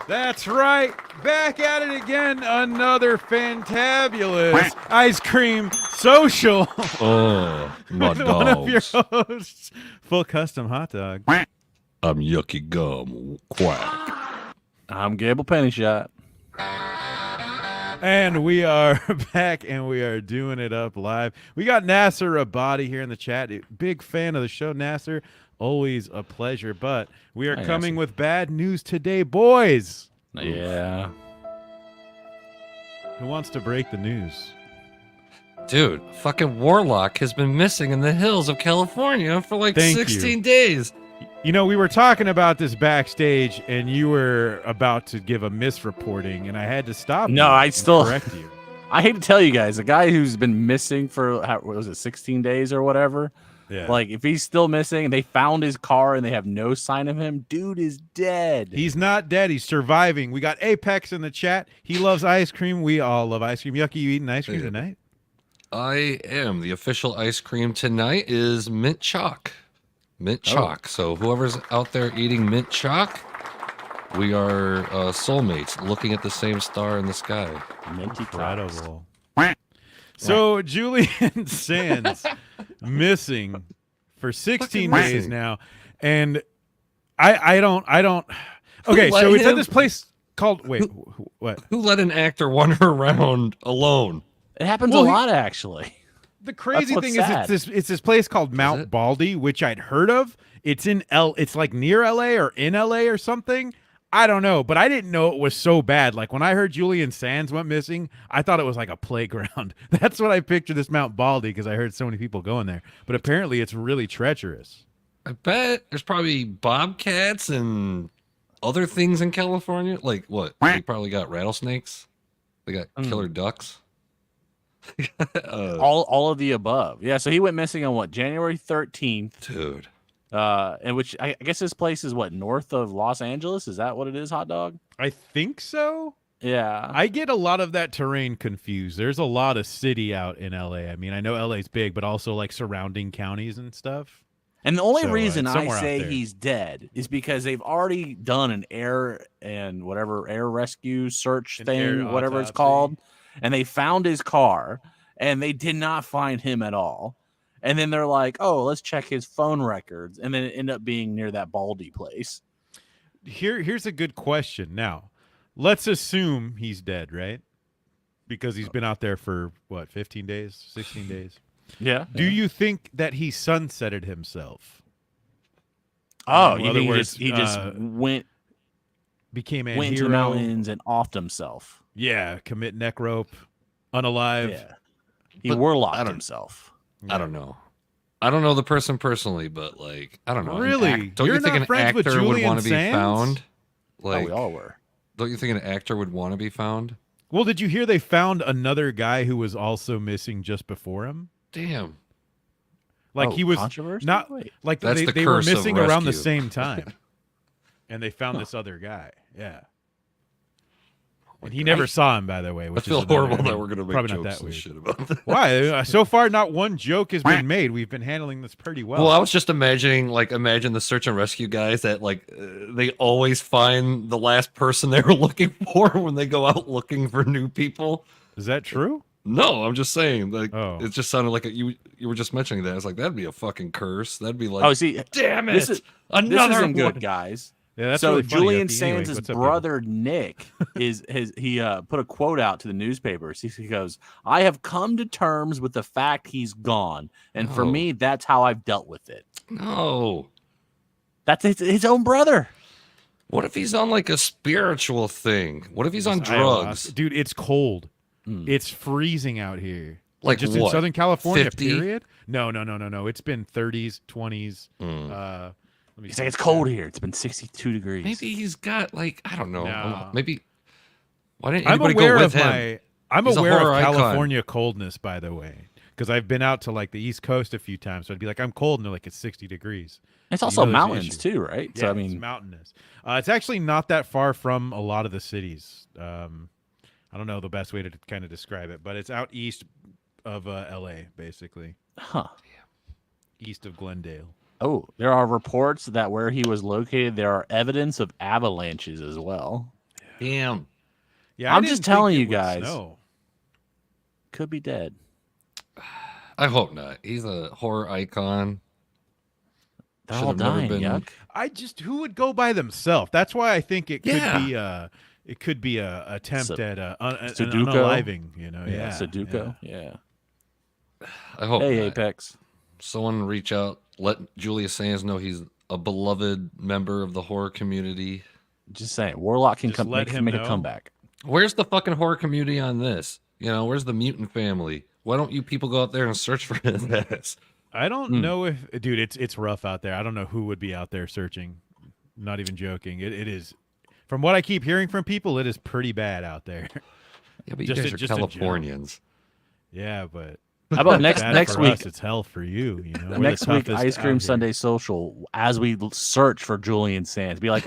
That's right. Back at it again. Another fantabulous ice cream social. Oh, my with one of your dogs. hosts, Full Custom Hot Dog. I'm Yucky Gum. Quack. I'm Gable Pennyshot. And we are back, and we are doing it up live. We got Nasser Rabadi here in the chat. Big fan of the show, Nasser. Always a pleasure. But we are coming with bad news today, boys. Yeah. Who wants to break the news? Dude, fucking Warlock has been missing in the hills of California for like Thank 16 days. You know, we were talking about this backstage, and you were about to give a misreporting, and I had to stop. No, you I and still correct you. I hate to tell you guys, a guy who's been missing for what was it, 16 days or whatever. Yeah. Like, if he's still missing and they found his car and they have no sign of him, dude is dead. He's not dead. He's surviving. We got Apex in the chat. He loves ice cream. We all love ice cream. Yucky, you eating ice cream tonight? I am. The official ice cream tonight is mint chalk. Mint chalk. So whoever's out there eating mint chalk, we are soulmates looking at the same star in the sky. Minty Incredible. So Julian Sands missing for 16 days now, and I don't. Okay, so it's at this place called. Wait, what? Who let an actor wander around alone? It happens a lot, actually. The crazy what's thing sad. is it's this place called Mount Baldy, which I'd heard of. It's it's like near LA or in LA or something. I don't know, but I didn't know it was so bad. Like when I heard Julian Sands went missing, I thought it was like a playground. That's what I pictured this Mount Baldy because I heard so many people going there. But apparently it's really treacherous. I bet there's probably bobcats and other things in California. Like what? They probably got rattlesnakes. They got killer ducks. All of the above. Yeah, so he went missing on what, January 13th. Dude. In which I guess this place is what, north of Los Angeles? Is that what it is, Hot Dog? I think so. Yeah. I get a lot of that terrain confused. There's a lot of city out in LA. I mean, I know LA's big, but also like surrounding counties and stuff. And the only So, reason I somewhere out say there. he's dead is because they've already done an air rescue search An thing, air whatever it's autopsy. called, and they found his car, and they did not find him at all. And then they're like, "Oh, let's check his phone records," and then it ended up being near that Baldy place. Here's a good question. Now, let's assume he's dead, right? Because he's been out there for what, 15 days, 16 days. Yeah. Do you think that he sunsetted himself? Oh, In you other think words, he just went became a to hero? the mountains and offed himself? Yeah, commit neck rope, unalive. Yeah. He But warlocked himself. I don't know. I don't know the person personally, but like, I don't know. Really? Don't You're you think not an friends with actor would Julian want to be Sands? found? Like, We all were. don't you think an actor would want to be found? Well, did you hear they found another guy who was also missing just before him? Damn. Like he was controversy? not Wait. like That's they, the they were curse of missing around the rescue. same time, and they found this other guy. Yeah. And he never saw him, by the way. I Which feel is another- horrible I mean, that we're going to make probably jokes not that and weird. shit about that. Why? So far, not one joke has been made. We've been handling this pretty well. Well, I was just imagining the search and rescue guys that they always find the last person they were looking for when they go out looking for new people. Is that true? No, I'm just saying. Like, Oh. it just sounded like you were just mentioning that. It's like that'd be a fucking curse. That'd be like, Oh, see, damn it, this is another this isn't one. good, guys. Yeah, that's so really funny, Julian Yucky. Anyways, Sands' what's up, people? brother Nick put a quote out to the newspapers. He goes, "I have come to terms with the fact he's gone, and for No. me, that's how I've dealt with it." No. That's his own brother. What if he's on like a spiritual thing? What if he's on Ayahuasca. drugs? Dude, it's cold. It's freezing out here. Like just what? in Southern California, 50? period? No. It's been 30s, 20s. Let me He's see. like, "It's cold here. It's been 62 degrees." Maybe he's got like, I don't know. No. Maybe why didn't I'm anybody aware go with of him? I'm He's a aware horror of icon. California coldness, by the way, because I've been out to like the East Coast a few times. So I'd be like, I'm cold, and they're like, it's 60 degrees. It's You also know there's an mountains issue. too, right? Yeah, So I it's mean, mountainous. It's actually not that far from a lot of the cities. I don't know the best way to kind of describe it, but it's out east of LA, basically, huh? east of Glendale. Oh, there are reports that where he was located, there are evidence of avalanches as well. Damn. Yeah, I'm I just didn't think telling it you would guys. snow. Could be dead. I hope not. He's a horror icon. They're Should all have never dying. been. Yuck. Who would go by themselves? That's why I think it could Yeah. be a attempt at an Sudoku? unaliving. You know, yeah, Sudoku. Yeah. I hope Hey, not. Apex. Someone reach out. Let Julius Sands know he's a beloved member of the horror community. Just saying, Warlock can Just come let make, him make a know. comeback. Where's the fucking horror community on this? You know, where's the mutant family? Why don't you people go out there and search for his ass? I don't know if, dude, it's rough out there. I don't know who would be out there searching. Not even joking. It is, from what I keep hearing from people, it is pretty bad out there. Yeah, but you Just guys a- are just a joke. Californians. Yeah, but How about next bad next for week? us, it's hell for you. You know, We're the Next week, toughest Ice out Cream here. Sunday Social. As we search for Julian Sands, be like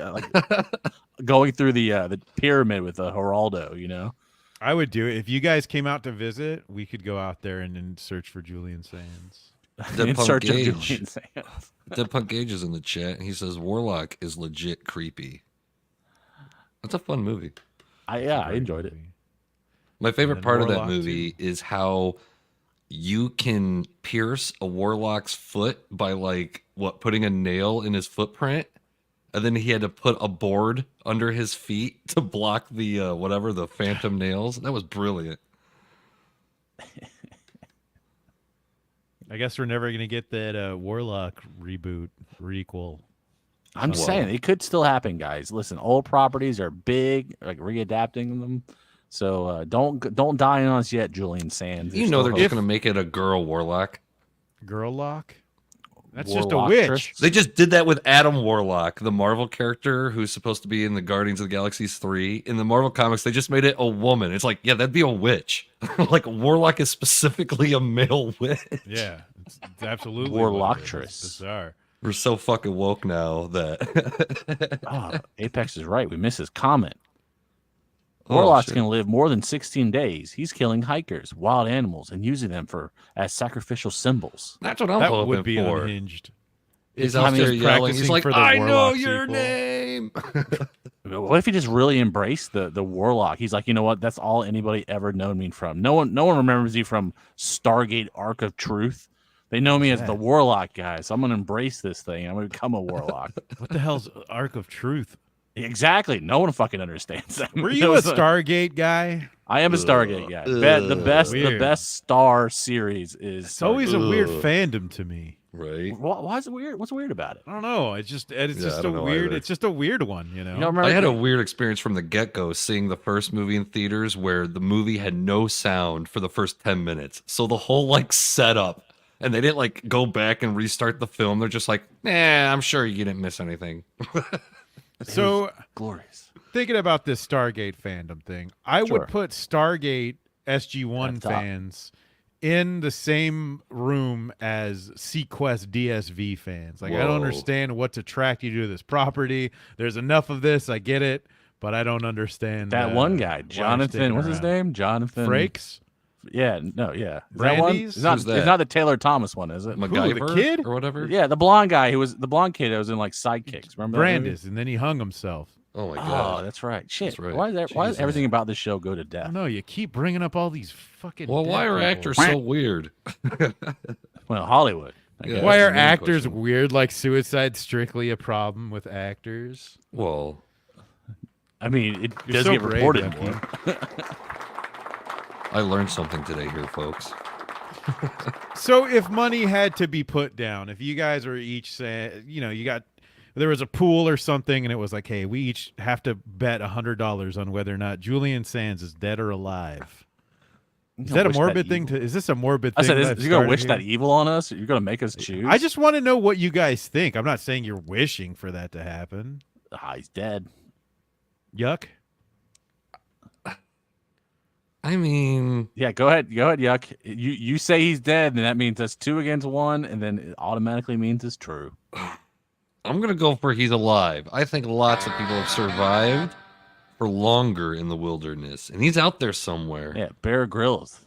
going through the pyramid with a Geraldo. You know, I would do it if you guys came out to visit. We could go out there and search for Julian Sands. Dead in Punk search of Gage. Julian Sands. Dead Punk Gage is in the chat, and he says Warlock is legit creepy. That's a fun movie. I Great enjoyed it. movie. My favorite then part of that Warlock, movie is how you can pierce a warlock's foot by putting a nail in his footprint, and then he had to put a board under his feet to block the the phantom nails. That was brilliant. I guess we're never gonna get that Warlock reboot requel. I'm just Well- saying it could still happen, guys. Listen, old properties are big, like readapting them. So don't die on us yet, Julian Sands. You know they're just gonna make it a girl warlock. Girl Lock. That's just a witch. They just did that with Adam Warlock, the Marvel character who's supposed to be in the Guardians of the Galaxies 3. In the Marvel comics, they just made it a woman. It's like, yeah, that'd be a witch. Like, Warlock is specifically a male witch. Yeah, it's absolutely what it is. Warlocktress. It's bizarre. We're so fucking woke now that... Oh, Apex is right. We missed his comment. Oh, Warlock's shit. can live more than 16 days. He's killing hikers, wild animals, and using them as sacrificial symbols. That's what I'm That hoping would be for. unhinged. He's If out he's there yelling. He's practicing like, for the I know Warlock your sequel. name. What if he just really embraced the Warlock? He's like, you know what? That's all anybody ever known me from. No one remembers you from Stargate Arc of Truth. They know me as the Warlock guy, so I'm gonna embrace this thing. I'm gonna become a Warlock. What the hell's Arc of Truth? Exactly. No one fucking understands that. Were you a Stargate guy? I am a Stargate guy. The Weird. best Star series is. It's always a weird fandom to me. Right. Why is it weird? What's weird about it? I don't know. It's just I a don't know weird. either. It's just a weird one, you know. You don't remember? I had a weird experience from the get-go seeing the first movie in theaters where the movie had no sound for the first 10 minutes. So the whole setup, and they didn't go back and restart the film. They're just like, I'm sure you didn't miss anything. So glorious. thinking about this Stargate fandom thing, I Sure. would put Stargate At SG1 the top. fans in the same room as Sequest DSV fans. Like, I Whoa. don't understand what's attracted you to this property. There's enough of this, I get it, but I don't understand That one guy, Jonathan. What's his name? Jonathan Frakes? Yeah, no, yeah. Is that one? Brandy's? It's not, Who's that? it's not the Taylor Thomas one, is it? MacGyver kid? or whatever. Yeah, the blonde guy who was the blonde kid that was in Sidekicks. Remember that movie? Brandis, and then he hung himself. Oh my Oh, god. that's right. Shit. That's right. Why does Jesus. everything about this show go to I death? don't know. You keep bringing up all these fucking. Well, why dead are people. actors so weird? Well, Hollywood. I Yeah. guess. Why That's are the main actors question. weird? Like suicide strictly a problem with actors? Well, I mean, it You're doesn't so get brave, reported Yucky. more. I learned something today here, folks. So if money had to be put down, if you guys were each saying, there was a pool or something, and it was like, hey, we each have to bet $100 on whether or not Julian Sands is dead or alive. Is that a morbid thing evil. is this a morbid I thing? said, that I've you're gonna started wish here? that evil on us? You're gonna make us choose? I just want to know what you guys think. I'm not saying you're wishing for that to happen. He's dead. Yuck. I mean, Yeah, go ahead, Yuck. You say he's dead, and that means that's 2 against 1, and then it automatically means it's true. I'm gonna go for he's alive. I think lots of people have survived for longer in the wilderness, and he's out there somewhere. Yeah, Bear Grylls.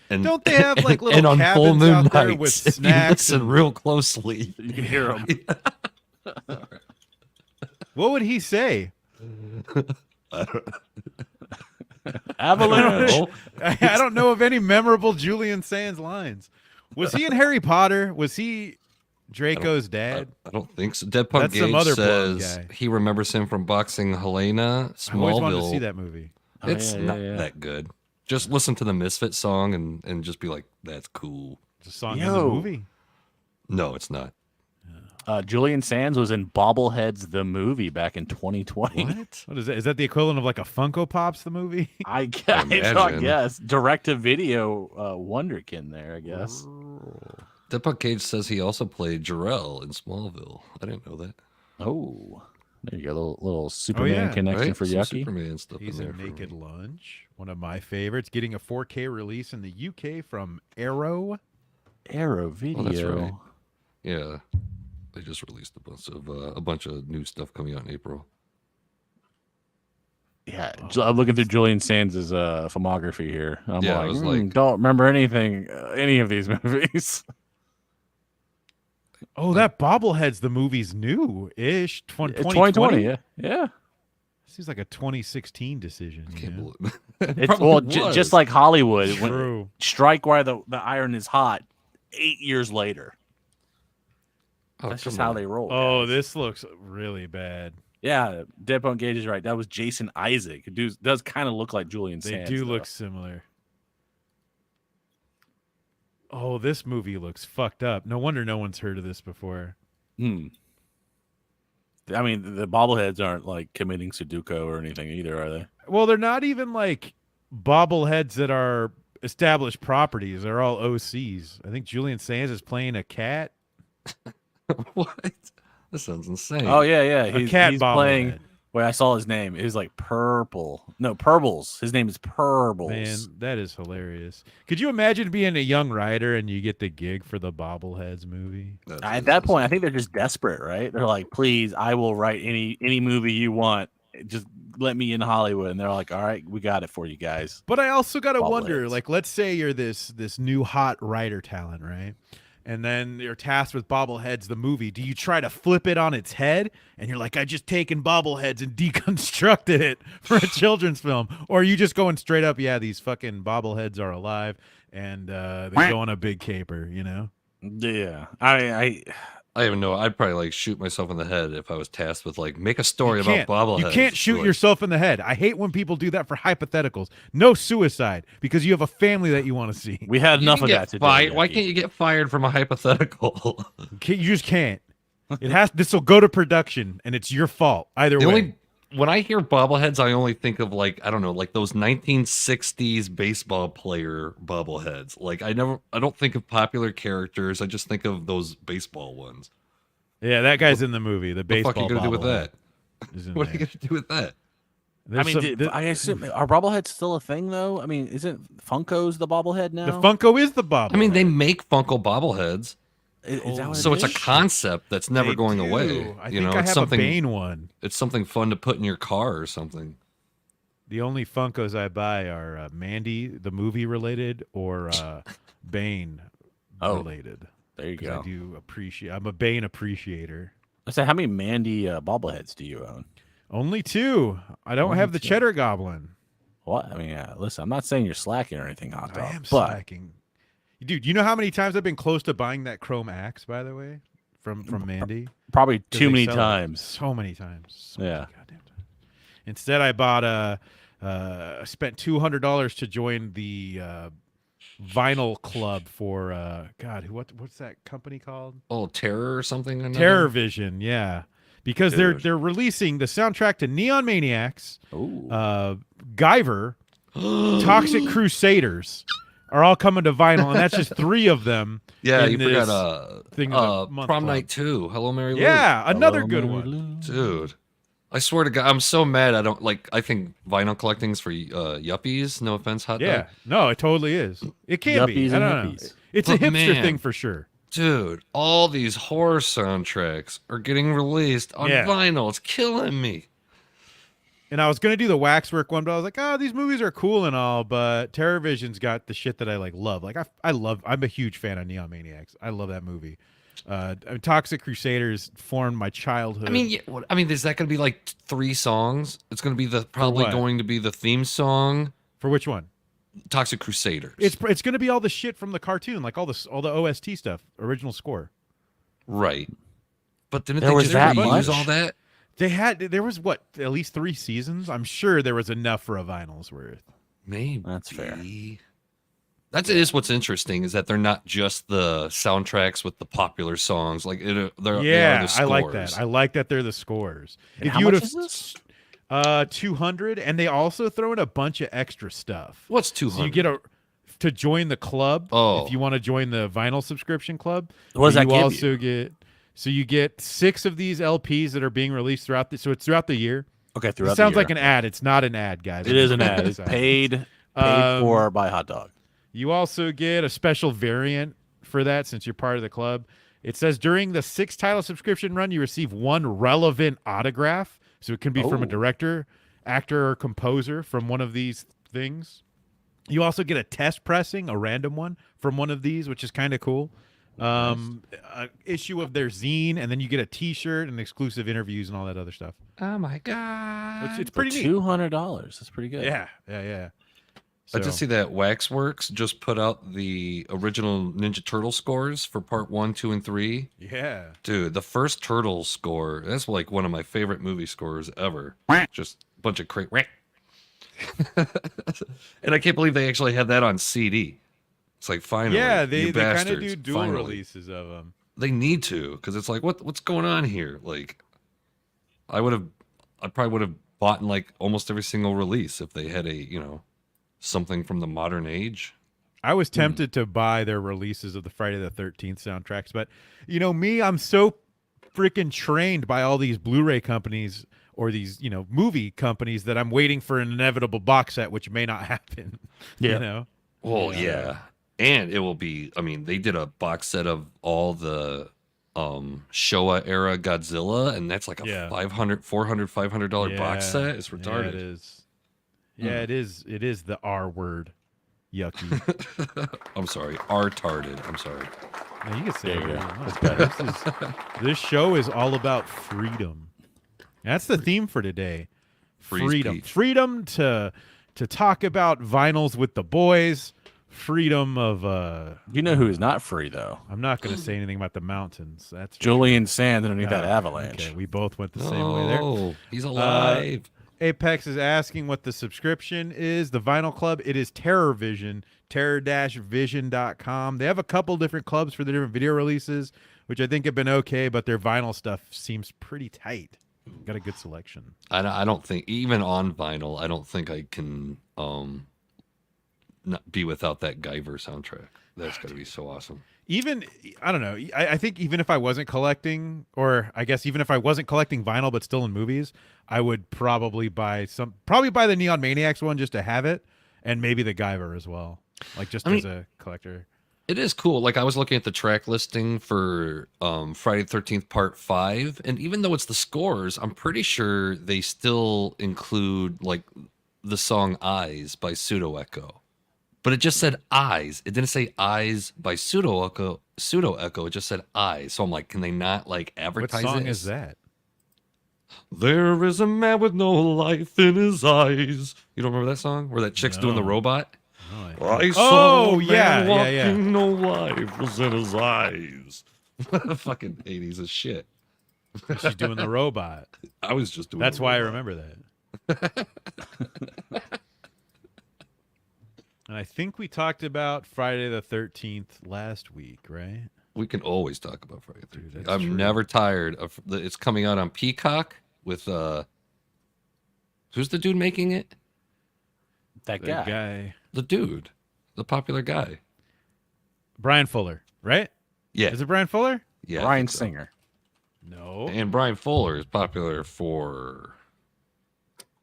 And Don't they have, like, little and on full cabins moon out there nights, with if you snacks listen and- real closely, You can hear him. What would he say? Avalanche. I don't know of any memorable Julian Sands lines. Was he in Harry Potter? Was he Draco's dad? I don't think so. Dead Punk That's Gage some other blonde says guy. he remembers him from boxing Helena, I always wanted to Smallville. see that movie. It's yeah, not yeah. that good. Just listen to the Misfit song and just be like, that's cool. It's a song in the Yo. movie. No, it's not. Julian Sands was in Bobbleheads the movie back in 2020. What is that? Is that the equivalent of like a Funko Pops, the movie? I guess. I imagine. guess direct to video wonderkin there. I guess. Dead Punk Gage says he also played Jarrell in Smallville. I didn't know that. Oh, there you go. Little Superman yeah. connection Right? for Some Yucky. Superman stuff He's in a there. Naked Lunch, one of my favorites, getting a 4K release in the UK from Arrow. Arrow Video. Oh, that's right. Yeah, they just released a bunch of new stuff coming out in April. Yeah, I'm looking through Julian Sands' filmography here. I'm Yeah, it was like- don't remember anything, any of these movies. Oh, that Bobbleheads, the movie's new-ish. 2020, yeah, yeah. Seems like a 2016 decision. I you can't know? believe It's Probably well, was. just like Hollywood, when True. strike while the iron is hot. 8 years later, Oh, that's just come how on. they roll. Oh, guys. this looks really bad. Yeah, Dead Punk Gage is right. That was Jason Isaac. It does kind of look like Julian They Sands. do though. look similar. Oh, this movie looks fucked up. No wonder no one's heard of this before. Hmm. I mean, the bobbleheads aren't like committing Sudoku or anything either, are they? Well, they're not even like bobbleheads that are established properties. They're all OCs. I think Julian Sands is playing a cat. What? This sounds insane. Oh yeah, yeah. A He's cat playing. bobblehead. Wait, I saw his name. It was like Purple. No, Purbles. His name is Purbles. Man, that is hilarious. Could you imagine being a young writer and you get the gig for the Bobbleheads movie? At that point, I think they're just desperate, right? They're like, "Please, I will write any movie you want. Just let me in Hollywood." And they're like, "All right, we got it for you guys." But I also got to wonder, Bobbleheads. like, let's say you're this new hot writer talent, right? And then you're tasked with Bobbleheads, the movie. Do you try to flip it on its head? And you're like, I just taken Bobbleheads and deconstructed it for a children's film. Or are you just going straight up, yeah, these fucking Bobbleheads are alive and they go on a big caper, you know? Yeah, I I even know I'd probably like shoot myself in the head if I was tasked with like make a story You about can't. bobbleheads. You can't shoot Like, yourself in the head. I hate when people do that for hypotheticals. No suicide because you have a family that you want to see. we had you enough can of get that today. fired. Why Yucky. can't you get fired from a hypothetical? You just can't. It has. This will go to production, and it's your fault either The way. only when I hear bobbleheads, I only think of like I don't know, like those 1960s baseball player bobbleheads. Like I don't think of popular characters. I just think of those baseball ones. Yeah, that guy's in the movie. The What the baseball. fuck are you gonna do with bobblehead that? is in What are you there. gonna do with that? I There's mean, some- I assume are bobbleheads still a thing though? I mean, isn't Funko's the bobblehead now? the Funko is the bobblehead. I mean, they make Funko bobbleheads, Is that what so it it's a is? concept that's never They going do. away. I You think know, I it's have something. a Bane one. It's something fun to put in your car or something. The only Funkos I buy are Mandy, the movie related, or Bane related. There you 'Cause go. I do appreciate. I'm a Bane appreciator. I said, how many Mandy bobbleheads do you own? Only two. I don't Only have the two. Cheddar Goblin. What? I mean, listen, I'm not saying you're slacking or anything, hot dog, I am but slacking. Dude, you know how many times I've been close to buying that chrome axe, by the way, from Mandy? probably 'Cause too they many sell it times. So many times. So many Yeah. goddamn times. Instead, I bought spent $200 to join the vinyl club for God, what's that company called? Oh, Terror or something? Another? Terror Vision, yeah. Because Dude. they're releasing the soundtrack to Neon Maniacs, Ooh. Guyver, Toxic Crusaders are all coming to vinyl, and that's just three of them. Yeah, in you this forgot thing of the month Prom club. Night 2. Hello, Mary Lou. Yeah, another Hello, good Mary one. Lou. Dude. I swear to God, I'm so mad. I don't like. I think vinyl collecting's for yuppies. No offense, hot Yeah, dog. no, it totally is. It can be. Yuppies I and don't know. hippies. It's a But hipster man. thing for sure. Dude, all these horror soundtracks are getting released on Yeah. vinyl. It's killing me. And I was gonna do the Waxwork one, but I was like, oh, these movies are cool and all, but TerrorVision's got the shit that I like love. Like I'm a huge fan of Neon Maniacs. I love that movie. Toxic Crusaders formed my childhood. I mean, is that going to be like 3 songs? It's going to be probably what? going to be the theme song. For which one? Toxic Crusaders. It's going to be all the shit from the cartoon, like all the OST stuff, original score. Right. But didn't There they was just that reuse much? all that? There was what, at least 3 seasons? I'm sure there was enough for a vinyl's worth. Maybe. That's fair. Is what's interesting is that they're not just the soundtracks with the popular songs. Like they are the I like that. scores. I like that they're the scores. And If how you much would've- is this? 200, and they also throw in a bunch of extra stuff. What's 200? So you get to join the club. Oh. If you want to join the vinyl subscription club, What does that you give also you? get. So you get 6 of these LPs that are being released throughout so it's throughout the year. Okay, It throughout sounds the year. like an ad. It's not an ad, guys. It is an ad. It's paid for by Hot Dog. You also get a special variant for that since you're part of the club. It says during the 6 title subscription run, you receive 1 relevant autograph. So it can be from a director, actor, or composer from one of these things. You also get a test pressing, a random one from one of these, which is kind of cool. An issue of their zine, and then you get a T-shirt and exclusive interviews and all that other stuff. Oh my god! It's pretty neat. $200. That's pretty good. Yeah. I just see that Waxworks just put out the original Ninja Turtle scores for part 1, 2, and 3. Yeah. Dude, the first Turtle score, that's like one of my favorite movie scores ever. Just a bunch of and I can't believe they actually had that on CD. It's like, finally, Yeah, you they kind of bastards, do dual finally. releases of them. They need to, because it's like, what's going on here? Like, I probably would have bought in like almost every single release if they had something from the modern age. I was tempted to buy their releases of the Friday the 13th soundtracks, but me, I'm so freaking trained by all these Blu-ray companies or these, movie companies that I'm waiting for an inevitable box set, which may not happen. Yeah. Well, yeah. And it will be, they did a box set of all the Showa era Godzilla, and that's like a $500 box set. It's retarded. Yeah, it is. Yeah, it is. It is the R word. Yucky. I'm sorry. R-tarded. I'm sorry. No, you can say There you it. go. That's better. This show is all about freedom. That's the theme for today. Free Freedom. speech. Freedom to talk about vinyls with the boys. Freedom of You know who is not free, though? I'm not going to say anything about the mountains. That's for Julian Sands underneath sure. that avalanche. Okay, we both went the same way there. Oh, he's alive. Apex is asking what the subscription is. The Vinyl Club, it is Terror Vision, terror-vision.com. They have a couple different clubs for the different video releases, which I think have been okay, but their vinyl stuff seems pretty tight. Got a good selection. I don't think, even on vinyl, I don't think I can not be without that Guyver soundtrack. That's got to be so awesome. Even, I don't know, I think even if I wasn't collecting, or I guess even if I wasn't collecting vinyl but still in movies, I would probably buy the Neon Maniacs one just to have it, and maybe the Guyver as well, like just as a collector. It is cool. Like, I was looking at the track listing for Friday the 13th Part 5, and even though it's the scores, I'm pretty sure they still include, like, the song Eyes by Pseudo Echo. But it just said Eyes. It didn't say Eyes by Pseudo Echo. It just said Eyes. So I'm like, can they not, like, advertise it? What song is that? There is a man with no life in his eyes. You don't remember that song? Where that chick's doing the No. robot? No, I saw a man yeah. walking, no life was in his eyes. Fucking 80s as shit. She's doing the robot. I was just doing That's the why I robot. remember that. And I think we talked about Friday the 13th last week, right? We can always talk about Friday the 13th. that's I'm true. never tired of it's coming out on Peacock with who's the dude making it? That The guy. guy. The dude. The popular guy. Brian Fuller, right? Yeah. Is it Brian Fuller? Yeah. I Brian think so. Singer. No. And Brian Fuller is popular for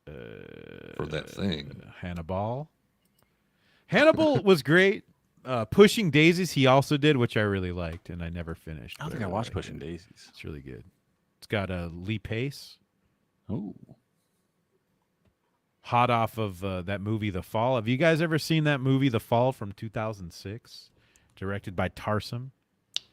that thing. Hannibal. Hannibal was great. Pushing Daisies he also did, which I really liked, and I never finished. I don't but think I watched liked Pushing it. Daisies. It's really good. It's got Lee Pace, Oh, hot off of that movie The Fall. Have you guys ever seen that movie The Fall from 2006, directed by Tarsem?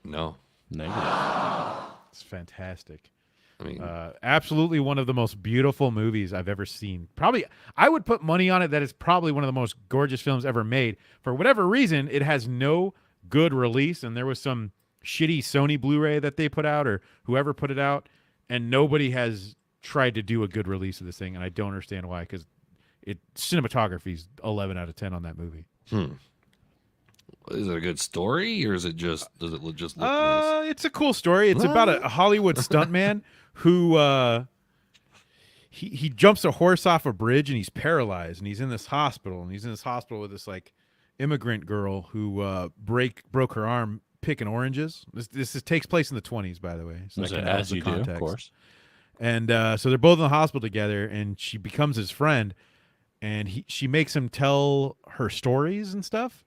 No. Negative. It's fantastic. I mean, Absolutely one of the most beautiful movies I've ever seen. Probably, I would put money on it that it's probably one of the most gorgeous films ever made. For whatever reason, it has no good release, and there was some shitty Sony Blu-ray that they put out, or whoever put it out, and nobody has tried to do a good release of this thing, and I don't understand why, because cinematography's 11 out of 10 on that movie. Is it a good story, or does it just look nice? It's a cool story. It's about a Hollywood stuntman who he jumps a horse off a bridge and he's paralyzed, and he's in this hospital, with this like immigrant girl who broke her arm picking oranges. This takes place in the 20s, by the way. So As you do, of course. And so they're both in the hospital together, and she becomes his friend, and she makes him tell her stories and stuff.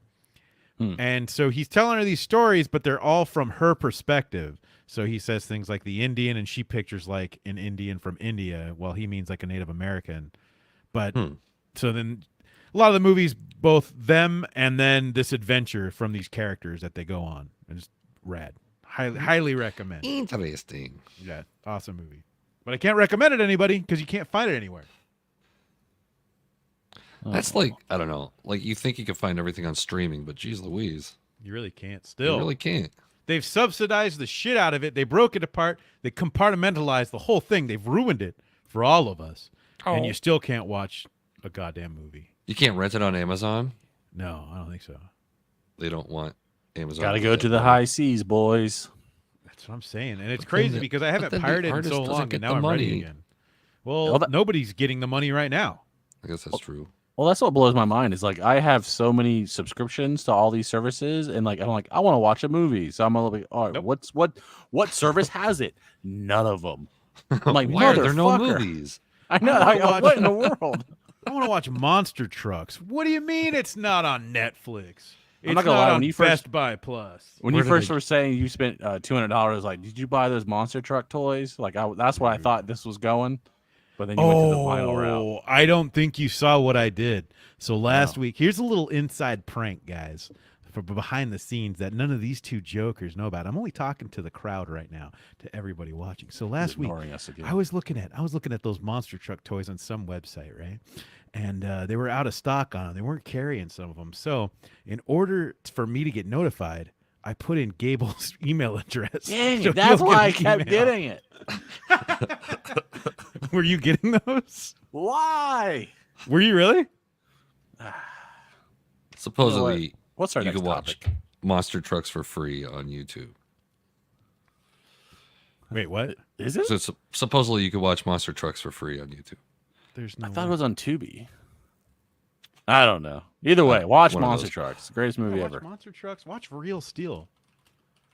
And so he's telling her these stories, but they're all from her perspective. So he says things like the Indian, and she pictures like an Indian from India, while he means like a Native American. But so then a lot of the movies, both them and then this adventure from these characters that they go on. And it's rad. Highly recommend. Interesting. Yeah, awesome movie. But I can't recommend it to anybody because you can't find it anywhere. That's like, I don't know. Like, you think you could find everything on streaming, but geez Louise. You really can't You still. really can't. They've subsidized the shit out of it. They broke it apart. They compartmentalized the whole thing. They've ruined it for all of us. And you still can't watch a goddamn movie. You can't rent it on Amazon? No, I don't think so. They don't want Amazon. Got to go to the high seas, boys. That's what I'm saying. And it's crazy because I haven't then the pirated in artist so doesn't long, get and now the I'm ready money. again. Well, nobody's getting the money right now. I guess that's true. Well, that's what blows my mind. Is like I have so many subscriptions to all these services, and like I'm like I want to watch a movie, so I'm like, all right, what service has it? None of them. I'm like, why are there no motherfucker. movies? I know. What in the world? I want to watch Monster Trucks. What do you mean it's not on Netflix? It's not gonna lie, on when you Best Buy Plus. When you first were saying you spent $200, like, did you buy those monster truck toys? Like, that's where I thought this was going. But then you went to the vinyl route. I don't think you saw what I did. So last week, here's a little inside prank, guys, for behind the scenes that none of these two jokers know about. I'm only talking to the crowd right now, to everybody watching. So last week, I was looking at those monster truck toys on some website, right? And they were out of stock on them. They weren't carrying some of them. So in order for me to get notified, I put in Gable's email address. Dang, so that's he'll why I get an kept email. getting it. Were you getting those? Why? Were you really? Supposedly, What's our you next could watch topic? Monster Trucks for free on YouTube. Wait, what? Is it? So supposedly you could watch Monster Trucks for free on YouTube. There's no. I thought it was on Tubi. I don't know. Either way, watch one of Monster those. Trucks. Greatest movie watch ever. Monster Trucks. Watch Real Steel.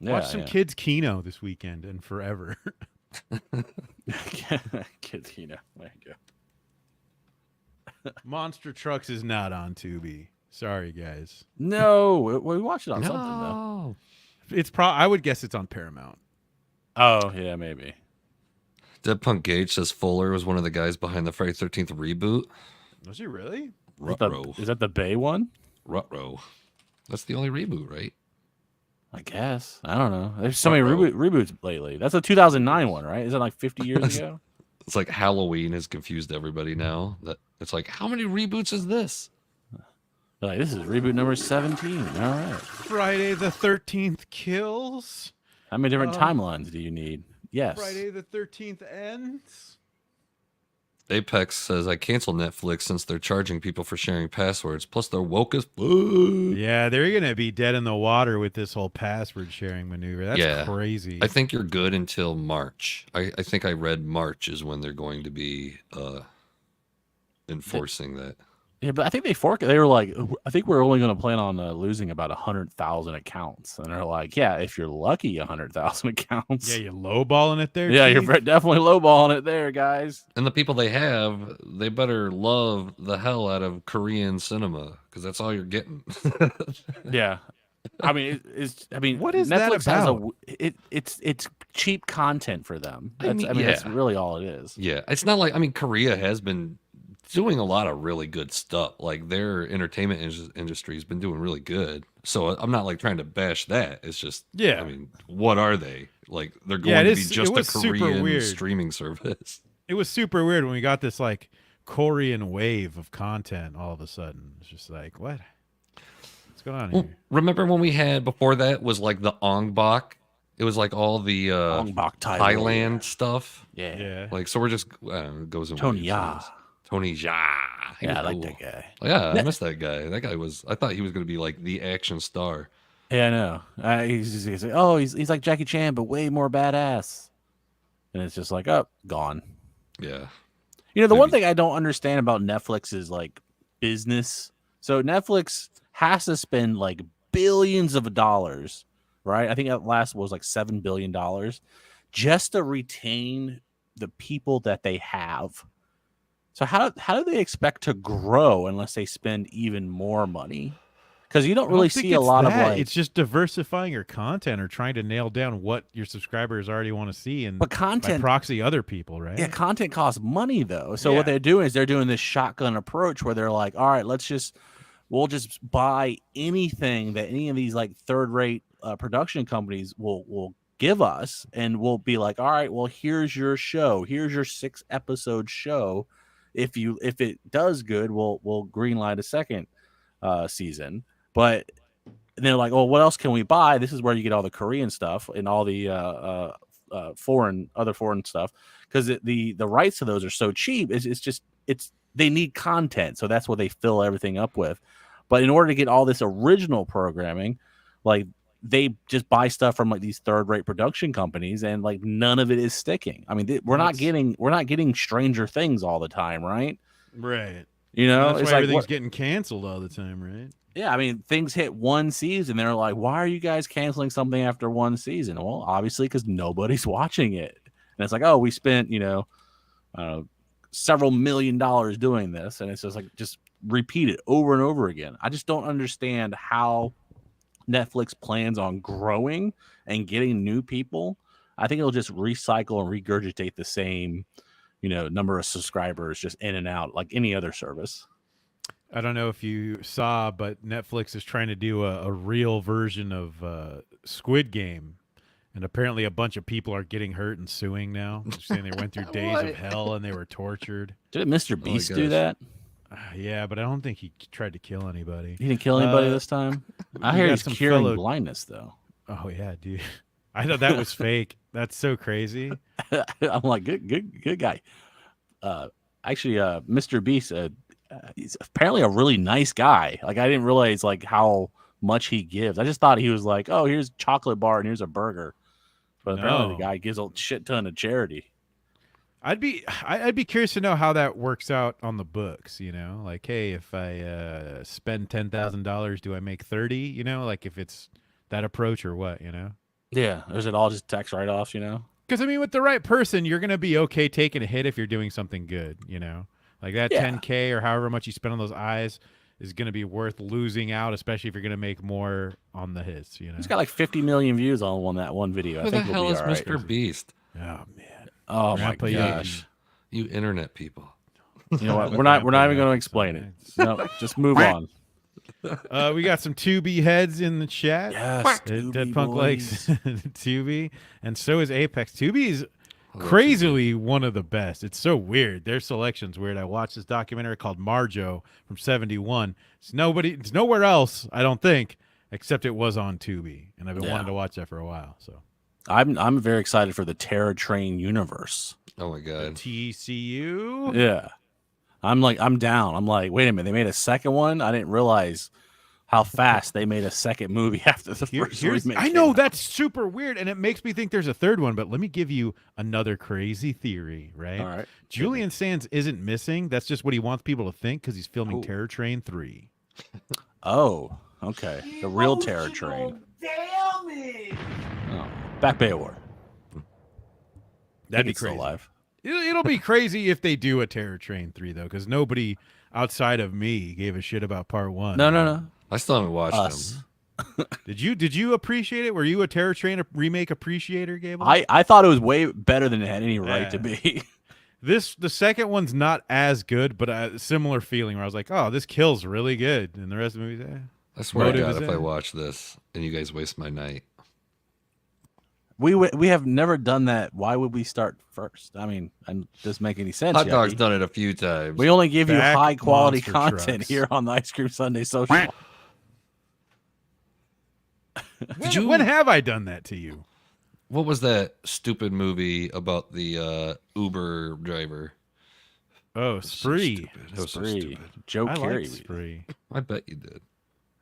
Yeah, Watch some Kids Kino this weekend and forever. Kids, you know. There you go. Monster Trucks is not on Tubi. Sorry, guys. No, we watched it on something though. It's I would guess it's on Paramount. Oh yeah, maybe. Dead Punk Gage says Fuller was one of the guys behind the Friday 13th reboot. Was he really? Rutrow. Is that the Bay one? Rutrow. That's the only reboot, right? I guess. I don't know. There's so many reboots lately. That's a 2009 one, right? Is that like 50 years ago? It's like Halloween has confused everybody now. That it's like, how many reboots is this? They're like, this is reboot number 17. All right. Friday the 13th kills. How many different timelines do you need? Yes. Friday the 13th ends. Apex says, I canceled Netflix since they're charging people for sharing passwords. Plus, they're woke as fuck. Yeah, they're going to be dead in the water with this whole password sharing maneuver. That's crazy. I think you're good until March. I think I read March is when they're going to be enforcing that. Yeah, but I think they were like, I think we're only going to plan on losing about 100,000 accounts. And they're like, yeah, if you're lucky, 100,000 accounts. Yeah, you're lowballing it there. Yeah, Chief? you're definitely lowballing it there, guys. And the people they have, they better love the hell out of Korean cinema because that's all you're getting. Yeah. I mean, what is Netflix that about? It's cheap content for them. I mean, that's really all it is. Yeah, it's not like, Korea has been doing a lot of really good stuff. Like their entertainment industry has been doing really good. So I'm not like trying to bash that. It's just, Yeah. I mean, what are they? Like they're Yeah, going it to be is- it just a was super Korean weird. streaming service. It was super weird when we got this like Korean wave of content all of a sudden. It's just like, what? What's going on Well, here? remember when we had before that was like the Ong Bak? It was like all the Ong Bak Thailand stuff. Yeah. Yeah. Like, so we're just it goes in Tony waves, Ya. so Tony Ja. He Yeah, was I like cool. that guy. Yeah, I miss that guy. That guy was. I thought he was going to be like the action star. Yeah, I know. He's like, oh, he's like Jackie Chan, but way more badass. And it's just like, oh, gone. Yeah. You know, the one Maybe. thing I don't understand about Netflix is like business. So Netflix has to spend like billions of dollars, right? I think that last was like $7 billion just to retain the people that they have. So how do they expect to grow unless they spend even more money? Because you don't I really think see a it's lot of that. like. It's just diversifying your content or trying to nail down what your subscribers already want to see and But by content, proxy other people, right? yeah, content costs money though. So Yeah. what they're doing is they're doing this shotgun approach where they're like, all right, we'll just buy anything that any of these like third-rate production companies will give us, and we'll be like, all right, well, here's your show, here's your 6-episode show. If it does good, we'll greenlight a second season. But they're like, oh, what else can we buy? This is where you get all the Korean stuff and all the other foreign stuff, because the rights to those are so cheap. It's they need content, so that's what they fill everything up with. But in order to get all this original programming, like they just buy stuff from like these third-rate production companies, and like none of it is sticking. I mean, we're not getting Stranger Things all the time, right? Right. You know, That's it's why like everything's getting canceled all the time, right? yeah, I mean, things hit one season, they're like, why are you guys canceling something after one season? Well, obviously, because nobody's watching it. And it's like, oh, we spent, several $1 million doing this. And it's just like, just repeat it over and over again. I just don't understand how Netflix plans on growing and getting new people. I think it'll just recycle and regurgitate the same, number of subscribers just in and out like any other service. I don't know if you saw, but Netflix is trying to do a real version of Squid Game. And apparently a bunch of people are getting hurt and suing now. They're saying they went through days of hell and they were tortured. Did Mr. Beast do that? Yeah, but I don't think he tried to kill anybody. He didn't kill anybody this time? I hear he's curing blindness, though. Oh, yeah, dude. I thought that was fake. That's so crazy. I'm like, good guy. Actually, Mr. Beast, he's apparently a really nice guy. Like, I didn't realize like how much he gives. I just thought he was like, oh, here's a chocolate bar and here's a burger. But apparently the guy gives a shit ton of charity. I'd be curious to know how that works out on the books, like, hey, if I spend $10,000, do I make 30, like if it's that approach or what, Yeah. Or is it all just tax write-offs, Because, I mean, with the right person, you're going to be okay taking a hit if you're doing something good, Like that 10K or however much you spend on those eyes is going to be worth losing out, especially if you're going to make more on the hits, He's got like 50 million views on that one video. Who the hell is Mr. Beast? Oh, man. Oh, my gosh. You internet people. You know what? We're not even going to explain it. No, just move on. We got some Tubi heads in the chat. Yes, Dead Punk likes Tubi, and so is Apex. Tubi is crazily one of the best. It's so weird. Their selection's weird. I watched this documentary called Marjo from '71. It's nowhere else, I don't think, except it was on Tubi, and I've been wanting to watch that for a while. So I'm very excited for the Terror Train universe. Oh my god, TCU. Yeah, I'm down. I'm like, wait a minute, they made a second one. I didn't realize how fast they made a second movie after the first remake. I know that's super weird, and it makes me think there's a third one. But let me give you another crazy theory, right? All right. Julian Sands isn't missing. That's just what he wants people to think because he's filming Terror Train 3. Oh, okay. The real Terror Train. Damage. Oh, Back Bay Award. That'd be crazy. It'll be crazy if they do a Terror Train 3 though, because nobody outside of me gave a shit about part 1. No. I still haven't watched them. Did you appreciate it? Were you a Terror Train remake appreciator, Gable? I thought it was way better than it had any right to be. The second one's not as good, but a similar feeling where I was like, oh, this kill's really good, and the rest of the movie, I swear to Motive God, is if I in. watch this and you guys waste my night. We have never done that. Why would we start first? I mean, it doesn't make any sense. Hot Dog's Yucky. done it a few times. We only give you Back high quality monster content trucks. here on the Ice Cream Sunday Social. when have I done that to you? What was that stupid movie about the Uber driver? Oh, Spree. Stupid. It was so Spree. stupid. Joe I Carey. like Spree. I bet you did.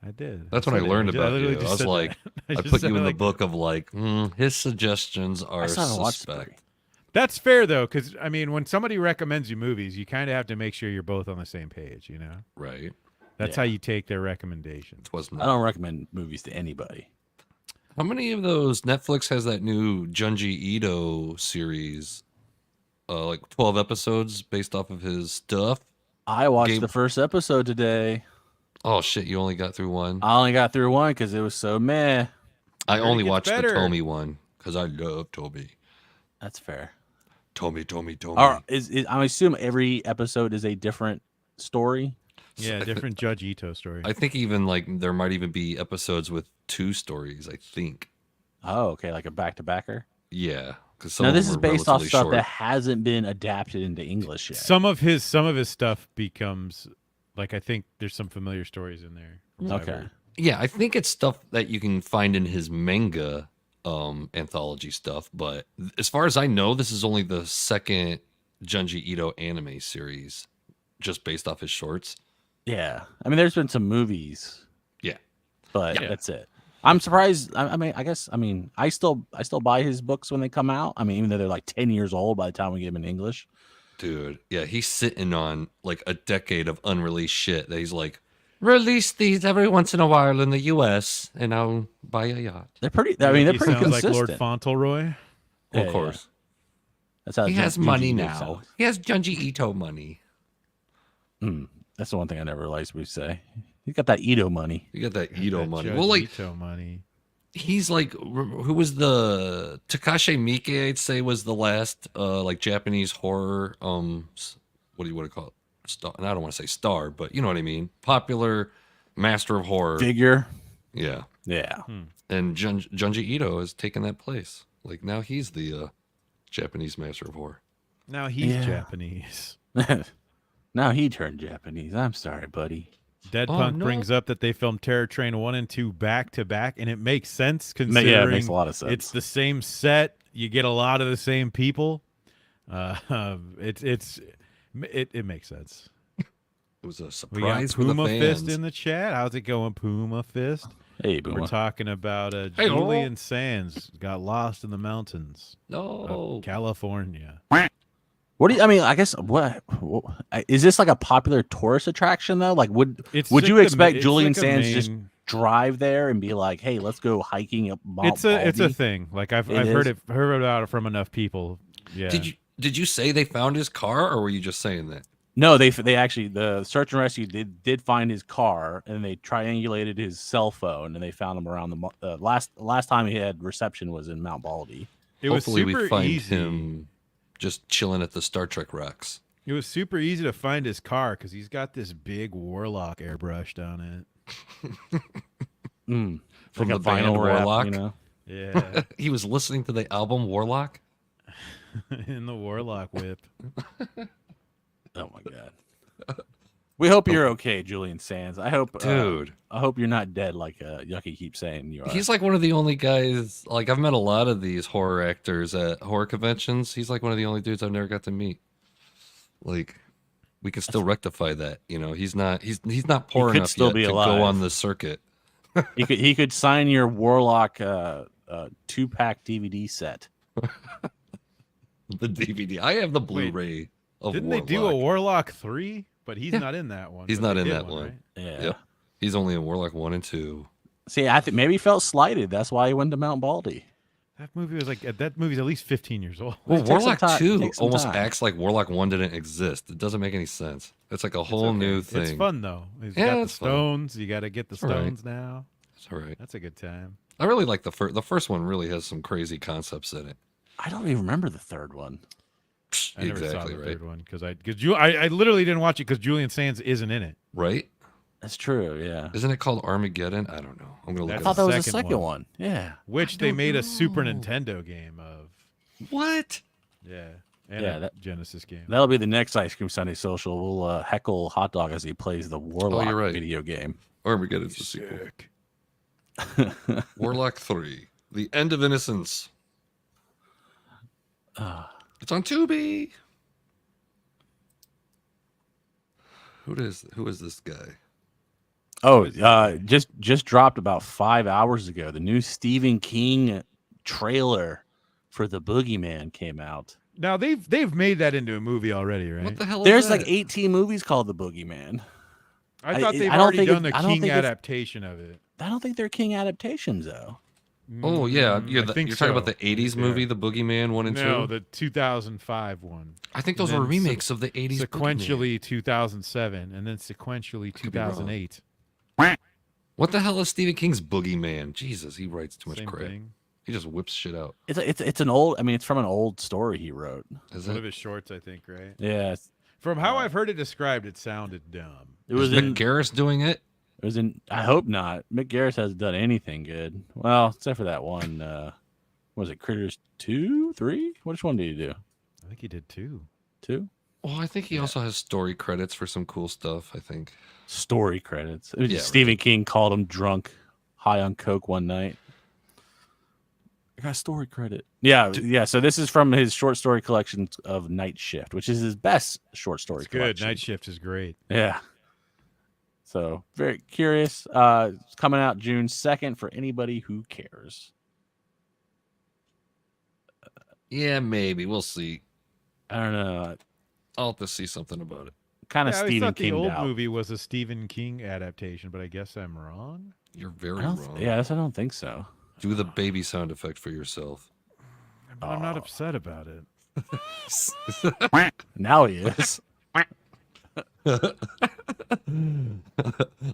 I did. That's when I said it. learned about literally you. I just was said like, that. I just put said you it in the like book of like, his suggestions I are still haven't watched suspect. Spree. That's fair though, because I mean, when somebody recommends you movies, you kind of have to make sure you're both on the same page. You know, Right. that's Yeah. how you take their recommendations. It was I not. don't recommend movies to anybody. How many of those Netflix has that new Junji Ito series? Like 12 episodes based off of his stuff. I watched Gabe- the first episode today. Oh shit, you only got through one. I only got through one because it was so meh. I heard it only gets watched better. the Tommy one because I love Toby. That's fair. Tommy. Or I assume every episode is a different story. Yeah, different Judge Ito story. I think even like there might even be episodes with 2 stories. I think. Oh, okay, like a back-to-backer. Yeah, because Now this is based off stuff that hasn't been adapted into English yet. some of his stuff becomes like, I think there's some familiar stories in there. from what I've Okay. heard. Yeah, I think it's stuff that you can find in his manga anthology stuff. But as far as I know, this is only the second Junji Ito anime series, just based off his shorts. Yeah, I mean, there's been some movies, Yeah. but Yeah. that's it. I'm surprised. I mean, I still buy his books when they come out. I mean, even though they're like 10 years old by the time we get them in English. Dude, yeah, he's sitting on like a decade of unreleased shit that he's like, release these every once in a while in the U.S. and I'll buy a yacht. They're pretty. I mean, they're He pretty sounds consistent. like Lord Fauntleroy. Yeah, Of course. That's how He has Junji money Ito now. sounds. He has Junji Ito money. That's the one thing I never realized we say. He's got that Ito money. You got that Ito That money. Judge Well, like, Ito money. he's like, who was the Takashi Miike? I'd say was the last like Japanese horror. What do you want to call it? Star. And I don't want to say star, but you know what I mean. Popular master of horror. Figure. Yeah. Yeah. And Junji Ito has taken that place. Like now he's the Japanese master of horror. Now he's Yeah. Japanese. Now he turned Japanese. I'm sorry, buddy. Dead Oh, Punk no. brings up that they filmed Terror Train 1 and 2 back to back, and it makes sense Yeah, considering it makes a lot of sense. it's the same set. You get a lot of the same people. It makes sense. It was a We got surprise for the Puma fans. Fist in the chat. How's it going, Puma Fist? Hey, We're Boomer. talking about Hey, Julian Sands got lost in the mountains No. of California. What do you? I mean, I guess what is this like a popular tourist attraction though? Like, would Like you the expect it's Julian like a Sands just main- drive there and be like, "Hey, let's go hiking up Mount It's a Baldy"? thing. Like I've It heard is? about it from enough people. Yeah. Did you say they found his car, or were you just saying that? No, they actually the search and rescue did find his car and they triangulated his cell phone and they found him around the last time he had reception was in Mount Baldy. It was Hopefully, super we find easy. him just chilling at the Star Trek rocks. It was super easy to find his car because he's got this big Warlock airbrushed on From From like the a vinyl band wrap, Warlock? you know. it. Yeah. He was listening to the album Warlock. In the Warlock whip. Oh my god. We hope you're okay, Julian Sands. I hope, Dude. I hope you're not dead like Yucky keeps saying you are. He's like one of the only guys. Like I've met a lot of these horror actors at horror conventions. He's like one of the only dudes I've never got to meet. Like, we can still rectify that. You know, he's not poor could enough still yet be to alive. go on the circuit. He could sign your Warlock 2-pack DVD set. The DVD. I have the Blu-ray of Didn't Warlock. they do a Warlock 3? But he's Yeah. not in that one. He's but not they in did that one. right? Yeah. Yep. He's only in Warlock 1 and 2. See, I think maybe he felt slighted. That's why he went to Mount Baldy. That movie was like that movie's at least 15 years old. Well, Take some Warlock time- 2 take some almost time. acts like Warlock 1 didn't exist. It doesn't make any sense. It's like a whole new thing. It's fun though. He's Yeah, got the it's fun. stones. You got to get the all right. stones now. It's all right. That's a good time. I really like the first. The first one really has some crazy concepts in it. I don't even remember the third one. I never saw Exactly the right. third one because I literally didn't watch it because Julian Sands isn't in it. Right? That's true. Yeah. Isn't it called Armageddon? I don't know. I'm gonna look I That's it thought up. that was the second second one. one. Yeah. Which I they don't made a Super know. Nintendo game of. What? Yeah. And Yeah, a that- Genesis game. That'll be the next Ice Cream Sunday social. We'll heckle Hot Dog as he plays the Warlock you're right. video game. Armageddon's the sequel. Sick. Warlock 3. The End of Innocence. It's on Tubi. Who is this guy? Oh, just dropped about 5 hours ago. The new Stephen King trailer for The Boogeyman came out. Now they've made that into a movie already, right? What the hell There's is like that? 18 movies called The Boogeyman. I thought they've I don't already think done it- the I don't King think it's- adaptation of it. I don't think they're King adaptations though. Oh yeah, Mm, you're, I think you're talking so. about the '80s Yeah. movie, The Boogeyman 1 and 2. No, the 2005 one. I think those and were then remakes of the '80s. Boogeyman. Sequentially 2007, and then sequentially could be wrong. 2008. What the hell is Stephen King's Boogeyman? Jesus, he writes too much Same crap. thing. He just whips shit out. It's an old. I mean, it's from an old story he wrote. Is One it? of his shorts, I think, right? Yeah, From how I've heard it described, it sounded dumb. it was Is in. Mick Garris doing it? It was in. I hope not. Mick Garris hasn't done anything good. Well, except for that one. Was it Critters 2, 3? Which one did he do? I think he did too. 2? Well, I think he also has story credits for some cool stuff. I think. Story credits. It was Yeah, just Stephen King called him drunk, high on coke one night. I got a story credit. Yeah, yeah. So this is from his short story collection of Night Shift, which is his best short story It's good. collection. Night Shift is great. Yeah. So very curious. It's coming out June 2nd for anybody who cares. Yeah, maybe we'll see. I don't know. I'll have to see something about it. Kind of Yeah, I always Stephen thought the King old out. movie was a Stephen King adaptation, but I guess I'm wrong. You're very I don't wrong. yeah, I don't think so. Do the baby sound effect for yourself. But I'm not upset about it. Now he is.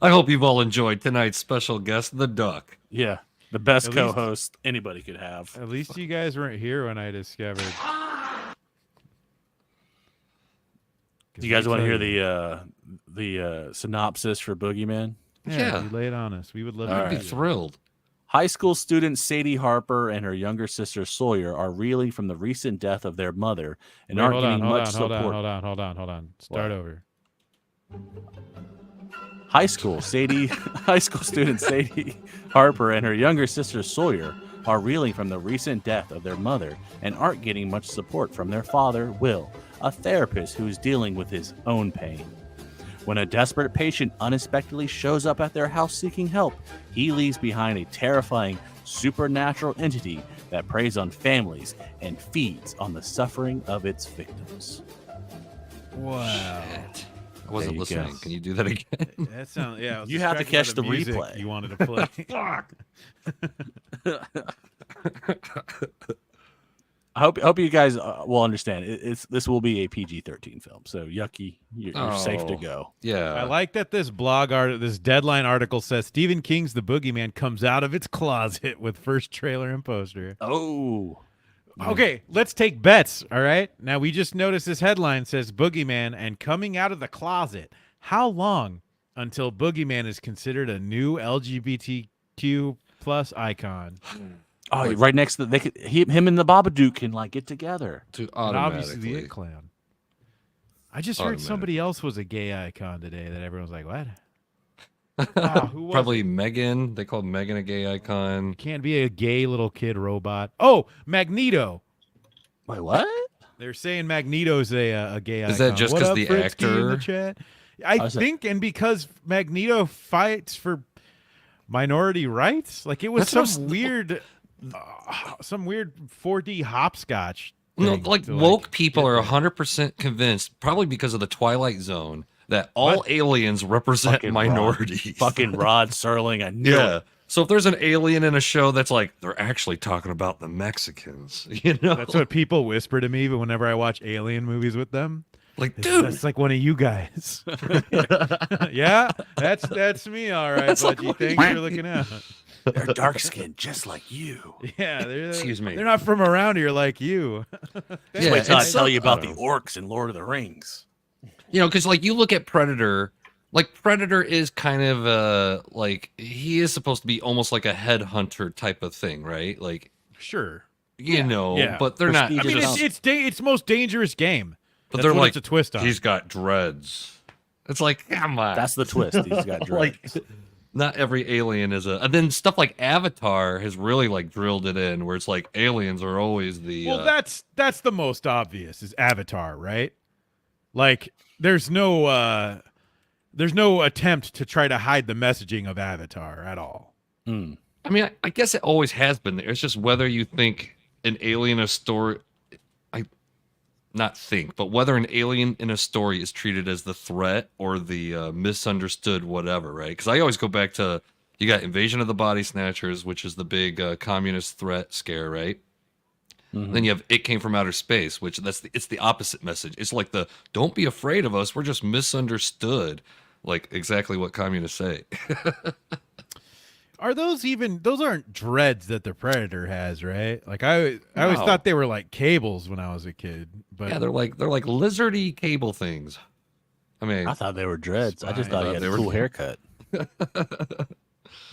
I hope you've all enjoyed tonight's special guest, the Duck. Yeah. The best At least- co-host anybody could have. At least you guys weren't here when I discovered. Do you guys want to hear the? the synopsis for Boogeyman? Yeah, Yeah. you lay it on us. We would love All to I'd be hear it. thrilled. High school student Sadie Harper and her younger sister Sawyer are reeling from the recent death of their mother and Wait, aren't hold on, getting hold much on, support. hold on. Start over. High school student Sadie Harper and her younger sister Sawyer are reeling from the recent death of their mother and aren't getting much support from their father, Will, a therapist who is dealing with his own pain. When a desperate patient unexpectedly shows up at their house seeking help, he leaves behind a terrifying supernatural entity that preys on families and feeds on the suffering of its victims. Wow. Shit. I wasn't you listening. go. Can you do that again? That sounds. Yeah. I was You have to distracted by catch the music replay. you wanted to play. I hope you guys will understand. This will be a PG-13 film, so Yucky, you're safe to Oh. go. Yeah. I like that this this Deadline article says Stephen King's The Boogeyman comes out of its closet with first trailer and poster. Oh, Okay, let's take bets. All right. Now we just noticed this headline says Boogeyman and coming out of the closet. How long until Boogeyman is considered a new LGBTQ plus icon? oh, right next to him and the Babadook can like get together. Dude, And obviously automatically. the It Clown. I just heard somebody else was a gay icon today that everyone was like, what? Who was Probably it? Megan. They called Megan a gay icon. Can't be a gay little kid robot. Oh, Magneto. Wait, what? They're saying Magneto's a gay icon. Is that just What 'cause up, the Fritzky in the actor? chat? I How's that? think, and because Magneto fights for minority rights, like it was That's what some I was- weird 4D hopscotch. No, thing like to, woke people get are there. 100% convinced, probably because of the Twilight Zone, that all What? aliens represent Fucking minorities. Fucking Rod Serling. I knew yeah. it. So if there's an alien in a show that's like, they're actually talking about the Mexicans, you know? That's what people whisper to me whenever I watch alien movies with them. like, They say, dude, that's like one of you guys. Yeah, that's me. All right, That's like buddy. one of Thanks you. for looking out. They're dark skinned, just like you. Yeah, they're, Excuse me. They're not from around here like you. Just wait till I it's tell you about I the don't orcs in Lord of the Rings. because like you look at Predator, like Predator is kind of like he is supposed to be almost like a headhunter type of thing, right? Like Sure. Yeah. but they're not. Prestige I mean, just- it's most dangerous game. but That's they're what like it's a twist on. he's got dreads. It's like come on, That's the twist. He's got dreads. like not every alien is a. And then stuff like Avatar has really like drilled it in, where it's like aliens are always the. Well, that's the most obvious is Avatar, right? Like there's no attempt to try to hide the messaging of Avatar at all. Hmm. I mean, I guess it always has been there. It's just whether you think an alien a story. Not think, but whether an alien in a story is treated as the threat or the misunderstood whatever, right? Because I always go back to you got Invasion of the Body Snatchers, which is the big communist threat scare, right? Then you have It Came from Outer Space, which it's the opposite message. It's like the don't be afraid of us, we're just misunderstood, like exactly what communists say. Are those aren't dreads that the Predator has, right? Like I always No. thought they were like cables when I was a kid. But Yeah, they're like lizardy cable things. I mean, I thought they were dreads. I just Fine. thought he had They a were- cool haircut. I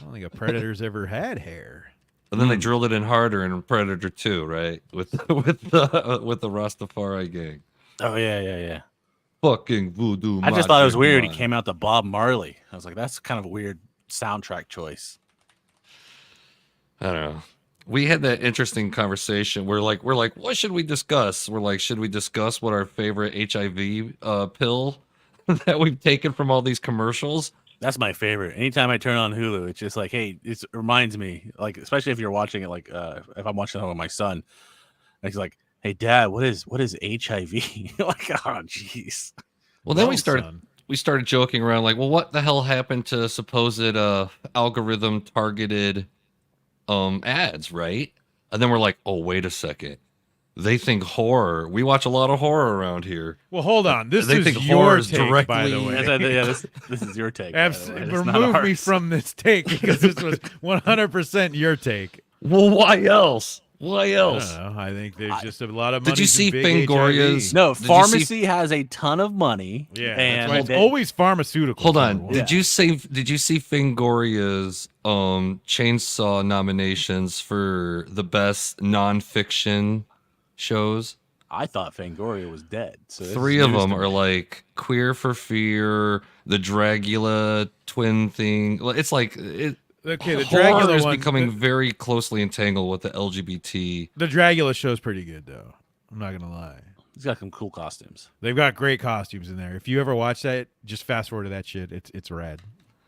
don't think a Predator's ever had hair. and then they drilled it in harder in Predator 2, right? With the Rastafari gang. Oh yeah. Fucking voodoo. I just thought it was magic, weird. He man. came out to Bob Marley. I was like, that's kind of a weird soundtrack choice. I don't know. We had that interesting conversation. We're like, what should we discuss? We're like, should we discuss what our favorite HIV pill that we've taken from all these commercials? That's my favorite. Anytime I turn on Hulu, it's just like, hey, it reminds me, like, especially if you're watching it, like, if I'm watching it with my son, and he's like, hey, Dad, what is HIV? Like, oh, jeez. Well, then Well, son. we started joking around like, well, what the hell happened to supposed algorithm targeted ads, right? And then we're like, oh, wait a second. They think horror. We watch a lot of horror around here. Well, hold on. This They is think horror your is take, by the directly- way. Yeah, this is your take. by the way. It's not Remove me ours. from this take because this was 100% your take. Well, why else? Why I else? don't know. I think there's just a lot of money. Did you see Fangoria's? No, Did you see- pharmacy has a ton of money. Yeah, and that's why it's they- always pharmaceutical. Hold on. Yeah. Did you see Fangoria's chainsaw nominations for the best nonfiction shows? I thought Fangoria was dead. So this Three is of news them to are me. like Queer for Fear, the Dragula twin thing. It's like Okay, the horror Dracula is one becoming very closely entangled with the LGBT. the Dracula show's pretty good though. I'm not gonna lie. He's got some cool costumes. They've got great costumes in there. If you ever watch that, just fast forward to that shit. It's rad.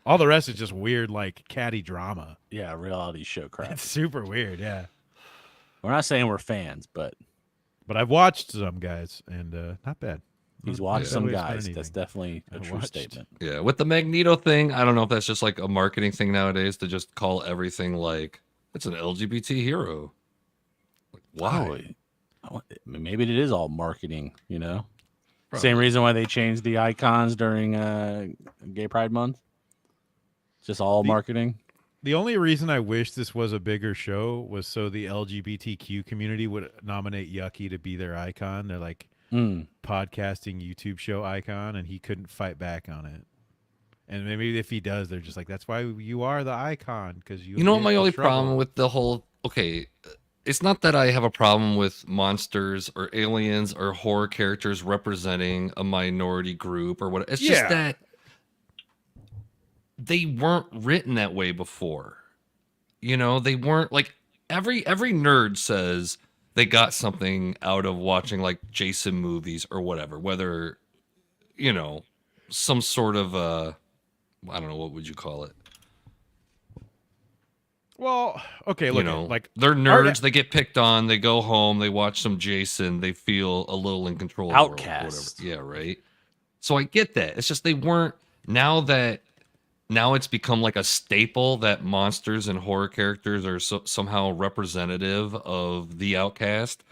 All the rest is just weird, like catty drama. Yeah, reality show crap. It's super weird, yeah. We're not saying we're fans, but But I've watched some guys, and not bad. he's watched Yeah. some Nobody's done guys. anything. That's definitely a I've true watched. statement. Yeah, with the Magneto thing, I don't know if that's just like a marketing thing nowadays to just call everything like it's an LGBT hero. Like, why? Maybe it is all marketing, you know? Probably. Same reason why they changed the icons during Gay Pride Month. It's just all marketing. The only reason I wish this was a bigger show was so the LGBTQ community would nominate Yucky to be their icon. They're like Mm. podcasting YouTube show icon, and he couldn't fight back on it. And maybe if he does, they're just like, that's why you are the icon, because you. You know what get my in only trouble." problem with the whole it's not that I have a problem with monsters or aliens or horror characters representing a minority group or what. It's just Yeah. that they weren't written that way before. You know, they weren't like every nerd says they got something out of watching like Jason movies or whatever, whether you know, some sort of I don't know, what would you call it? Well, okay, look, You know, like they're nerds. art- They get picked on. They go home. They watch some Jason. They feel a little in control. of the world, Outcast. whatever. Yeah, right. So I get that. It's just they weren't. Now it's become like a staple that monsters and horror characters are somehow representative of the outcast.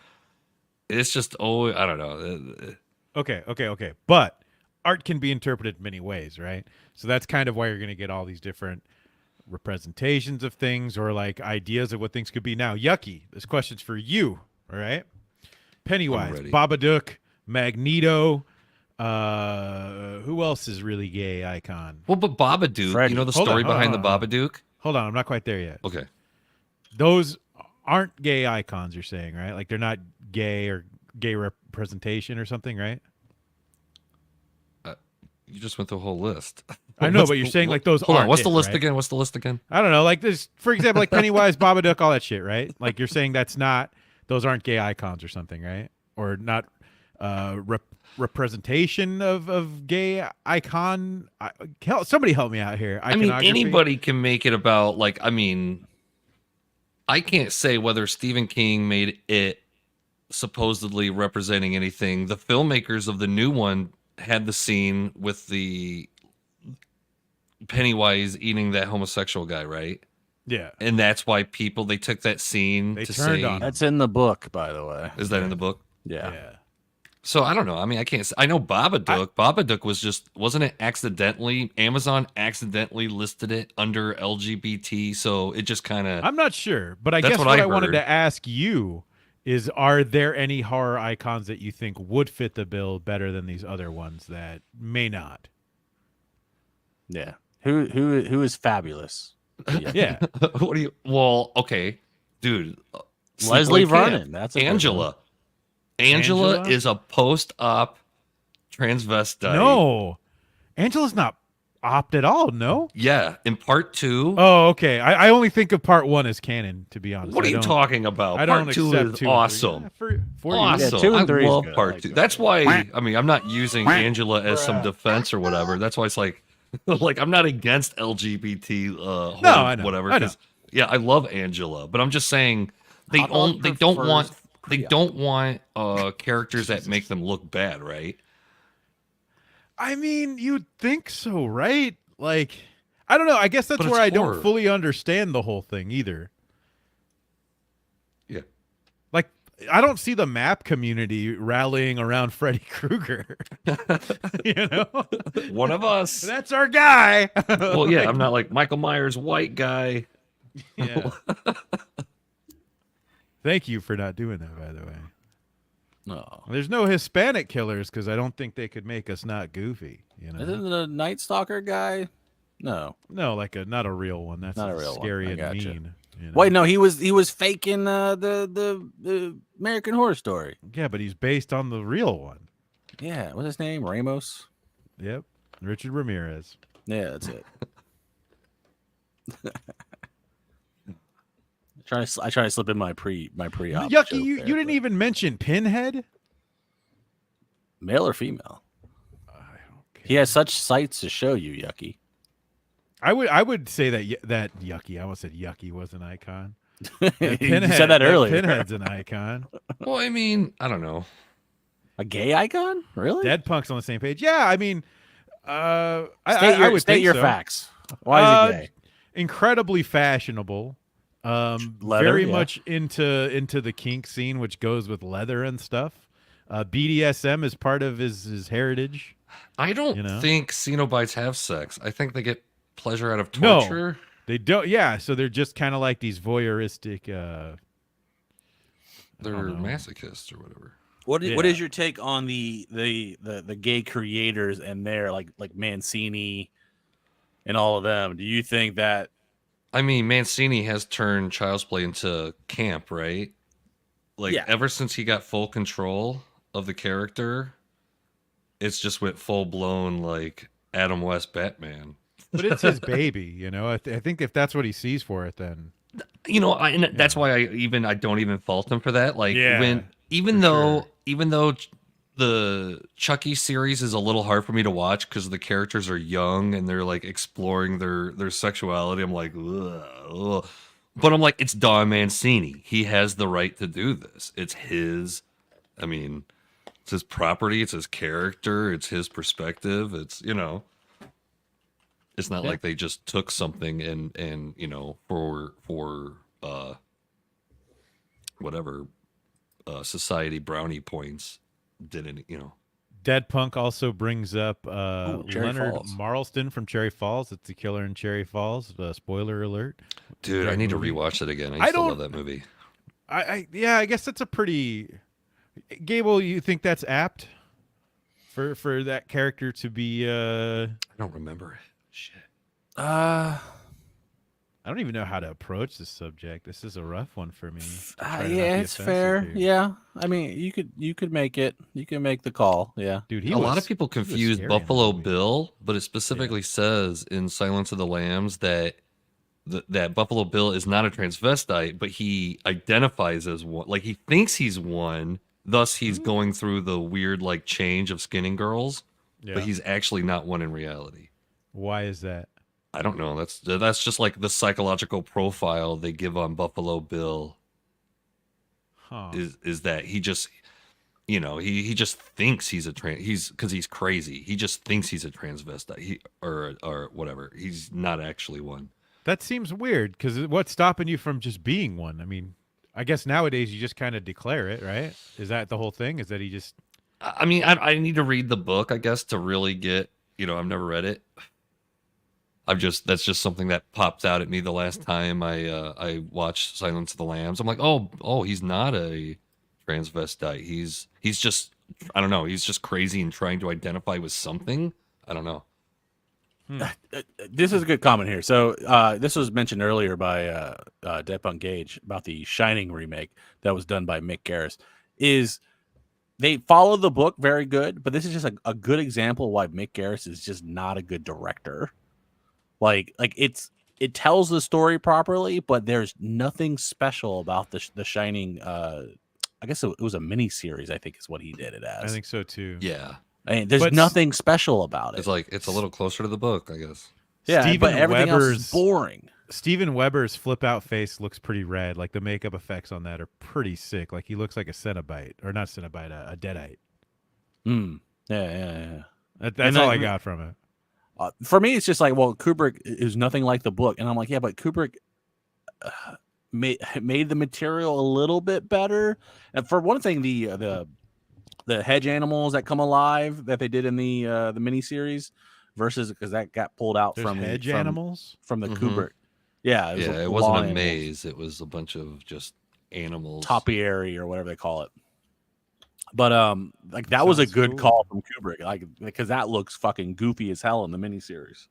It's just I don't know. Okay. But art can be interpreted many ways, right? So that's kind of why you're going to get all these different representations of things or like ideas of what things could be. Now, Yucky, this question's for you. All right. Pennywise, ready. Babadook, Magneto. Who else is really gay icon? Well, but Babadook, Freddy. you know the Hold story on, hold behind on, the hold on. Babadook? Hold on, I'm not quite there yet. Okay. Those aren't gay icons, you're saying, right? Like they're not gay or gay representation or something, right? You just went through a whole list. I know, but you're saying like those Hold aren't on, what's it, the list right? again? What's the list again? I don't know, like this, for example, like Pennywise, Babadook, all that shit, right? Like you're saying those aren't gay icons or something, right? Or not representation of gay icon. Somebody help me out here. I mean, Iconography? anybody can make it about, like, I mean, I can't say whether Stephen King made it supposedly representing anything. The filmmakers of the new one had the scene with the Pennywise eating that homosexual guy, right? Yeah. And that's why they took that scene They to turned say, on him. That's in the book, by the way. is that in the book? Yeah. So I don't know. I mean, I can't. I know Babadook. Babadook wasn't it accidentally? Amazon accidentally listed it under LGBT, so it just kind of. I'm not sure, but I That's guess what what I I wanted heard. to ask you is, are there any horror icons that you think would fit the bill better than these other ones that may not? Yeah. Who is fabulous? Yeah. What do you? Well, okay, dude. Leslie Sleepaway Vernon. Camp. That's a good Angela. Angela is a post-op transvestite. No. Angela's not opt at all, no? Yeah, in part 2. Oh, okay. I only think of part 1 as canon, to be honest. What are I you don't- talking about? I don't Part 2 accept is 2 and 3. awesome. Yeah, for you. Awesome. 2 and I 3 is love good. I part like 2. that. That's why, I mean, I'm not using Angela as some defense or whatever. That's why it's like, like I'm not against LGBT No, I know. whatever. I know. 'Cause, yeah, I love Angela, but I'm just saying they Hot dog don't prefers want characters that make them look bad, right? I mean, you'd think so, right? Like, I don't know. I guess that's But where it's I horror. don't fully understand the whole thing either. Yeah. Like, I don't see the map community rallying around Freddy Krueger. You know? One of us. That's our guy. Well, yeah, I'm not like Michael Myers, white guy. Yeah. Thank you for not doing that, by the way. No. There's no Hispanic killers because I don't think they could make us not goofy. You know? Isn't the Night Stalker guy? No. No, like not a real one. That's Not a real scary one. I and gotcha. mean. You know? Wait, no, he was faking the American Horror Story. Yeah, but he's based on the real one. Yeah, what's his name? Ramos. Yep. Richard Ramirez. Yeah, that's it. I try to slip in my pre-op. Yucky, joke you there, didn't but- even mention Pinhead? male or female. He has such sights to show you, Yucky. I would say that Yucky. I almost said Yucky was an icon. You said that earlier. Pinhead's an icon. Well, I mean, I don't know. A gay icon? Really? Dead Punk's on the same page. Yeah, I mean, I would state think your so. facts. Why is he gay? Incredibly fashionable. Leather, Very yeah. much into the kink scene, which goes with leather and stuff. BDSM is part of his heritage. I don't You know? think Cenobites have sex. I think they get pleasure out of No. torture. They don't. Yeah, so they're just kind of like these voyeuristic. They're don't know. masochists or whatever. What Yeah. is your take on the gay creators and their like Mancini and all of them? Do you think that I mean, Mancini has turned Child's Play into camp, right? Like, Yeah. ever since he got full control of the character, it's just went full blown like Adam West Batman. But it's his baby, you know. I think if that's what he sees for it, then You know, and that's why I don't even fault him for that. Like, Yeah, even though the Chucky series is a little hard for me to watch because the characters are young and they're like exploring their sexuality, I'm like, ugh. But I'm like, it's Don Mancini. He has the right to do this. It's his. I mean, it's his property. It's his character. It's his perspective. It's It's not like they just took something and for whatever society brownie points didn't. Dead Punk also brings up Cherry Leonard Falls. Marlston from Cherry Falls. It's the killer in Cherry Falls. Spoiler alert. Dude, I Great need movie. to rewatch it again. I I used to don't- love that movie. I guess that's a pretty. Gable, you think that's apt for that character to be? I don't remember it. Shit. I don't even know how to approach this subject. This is a rough one for me. Try to not Yeah, be it's offensive fair. here. Yeah, I mean, you could make it. You can make the call. Yeah. Dude, A lot of people he was confuse scary in that Buffalo movie. Bill, but it specifically says in Silence of the Lambs that that Buffalo Bill is not a transvestite, but he identifies as one. Like he thinks he's one, thus he's going through the weird like change of skinning girls, Yeah. but he's actually not one in reality. Why is that? I don't know. That's just like the psychological profile they give on Buffalo Bill. Huh. Is that he just, he just thinks he's because he's crazy. He just thinks he's a transvestite. Or whatever. He's not actually one. That seems weird because what's stopping you from just being one? I mean, I guess nowadays you just kind of declare it, right? Is that the whole thing? Is that he just? I mean, I need to read the book, I guess, to really get. I've never read it. That's just something that popped out at me the last time I watched Silence of the Lambs. I'm like, oh, he's not a transvestite. He's just, I don't know. He's just crazy and trying to identify with something. I don't know. This is a good comment here. So this was mentioned earlier by Dead Punk Gage about the Shining remake that was done by Mick Garris. Is they follow the book very good, but this is just a good example of why Mick Garris is just not a good director. Like it tells the story properly, but there's nothing special about the Shining. I guess it was a mini series. I think is what he did it as. I think so too. Yeah. I mean, there's nothing special about it. It's a little closer to the book, I guess. Yeah, Steven but everything else Weber's- is boring. Steven Weber's flip out face looks pretty rad. Like the makeup effects on that are pretty sick. Like he looks like a Cenobite, or not Cenobite, a Deadite. Yeah. That's all I got from it. For me, it's just like, well, Kubrick is nothing like the book, and I'm like, yeah, but Kubrick made the material a little bit better. And for one thing, the hedge animals that come alive that they did in the miniseries versus because that got pulled out There's from hedge from, animals. from the Mhm. Kubrick. Yeah, It lawn wasn't a animals. maze. It was a bunch of just animals. Topiary or whatever they call it. But like that was a Sounds good cool. call from Kubrick, like because that looks fucking goofy as hell in the miniseries.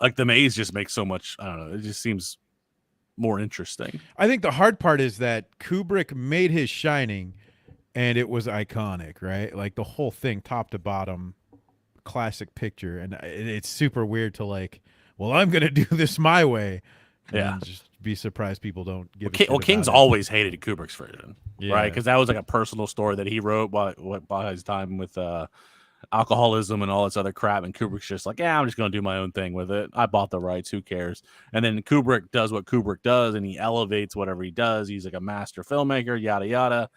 Like the maze just makes so much. I don't know. It just seems more interesting. I think the hard part is that Kubrick made his Shining, and it was iconic, right? Like the whole thing, top to bottom, classic picture, and it's super weird to like. Well, I'm gonna do this my way. Yeah. And just be surprised people don't give. Well, King's always hated Kubrick's version, Yeah. right? Because that was like a personal story that he wrote by his time with alcoholism and all this other crap. And Kubrick's just like, yeah, I'm just going to do my own thing with it. I bought the rights. Who cares? And then Kubrick does what Kubrick does, and he elevates whatever he does. He's like a master filmmaker, yada yada.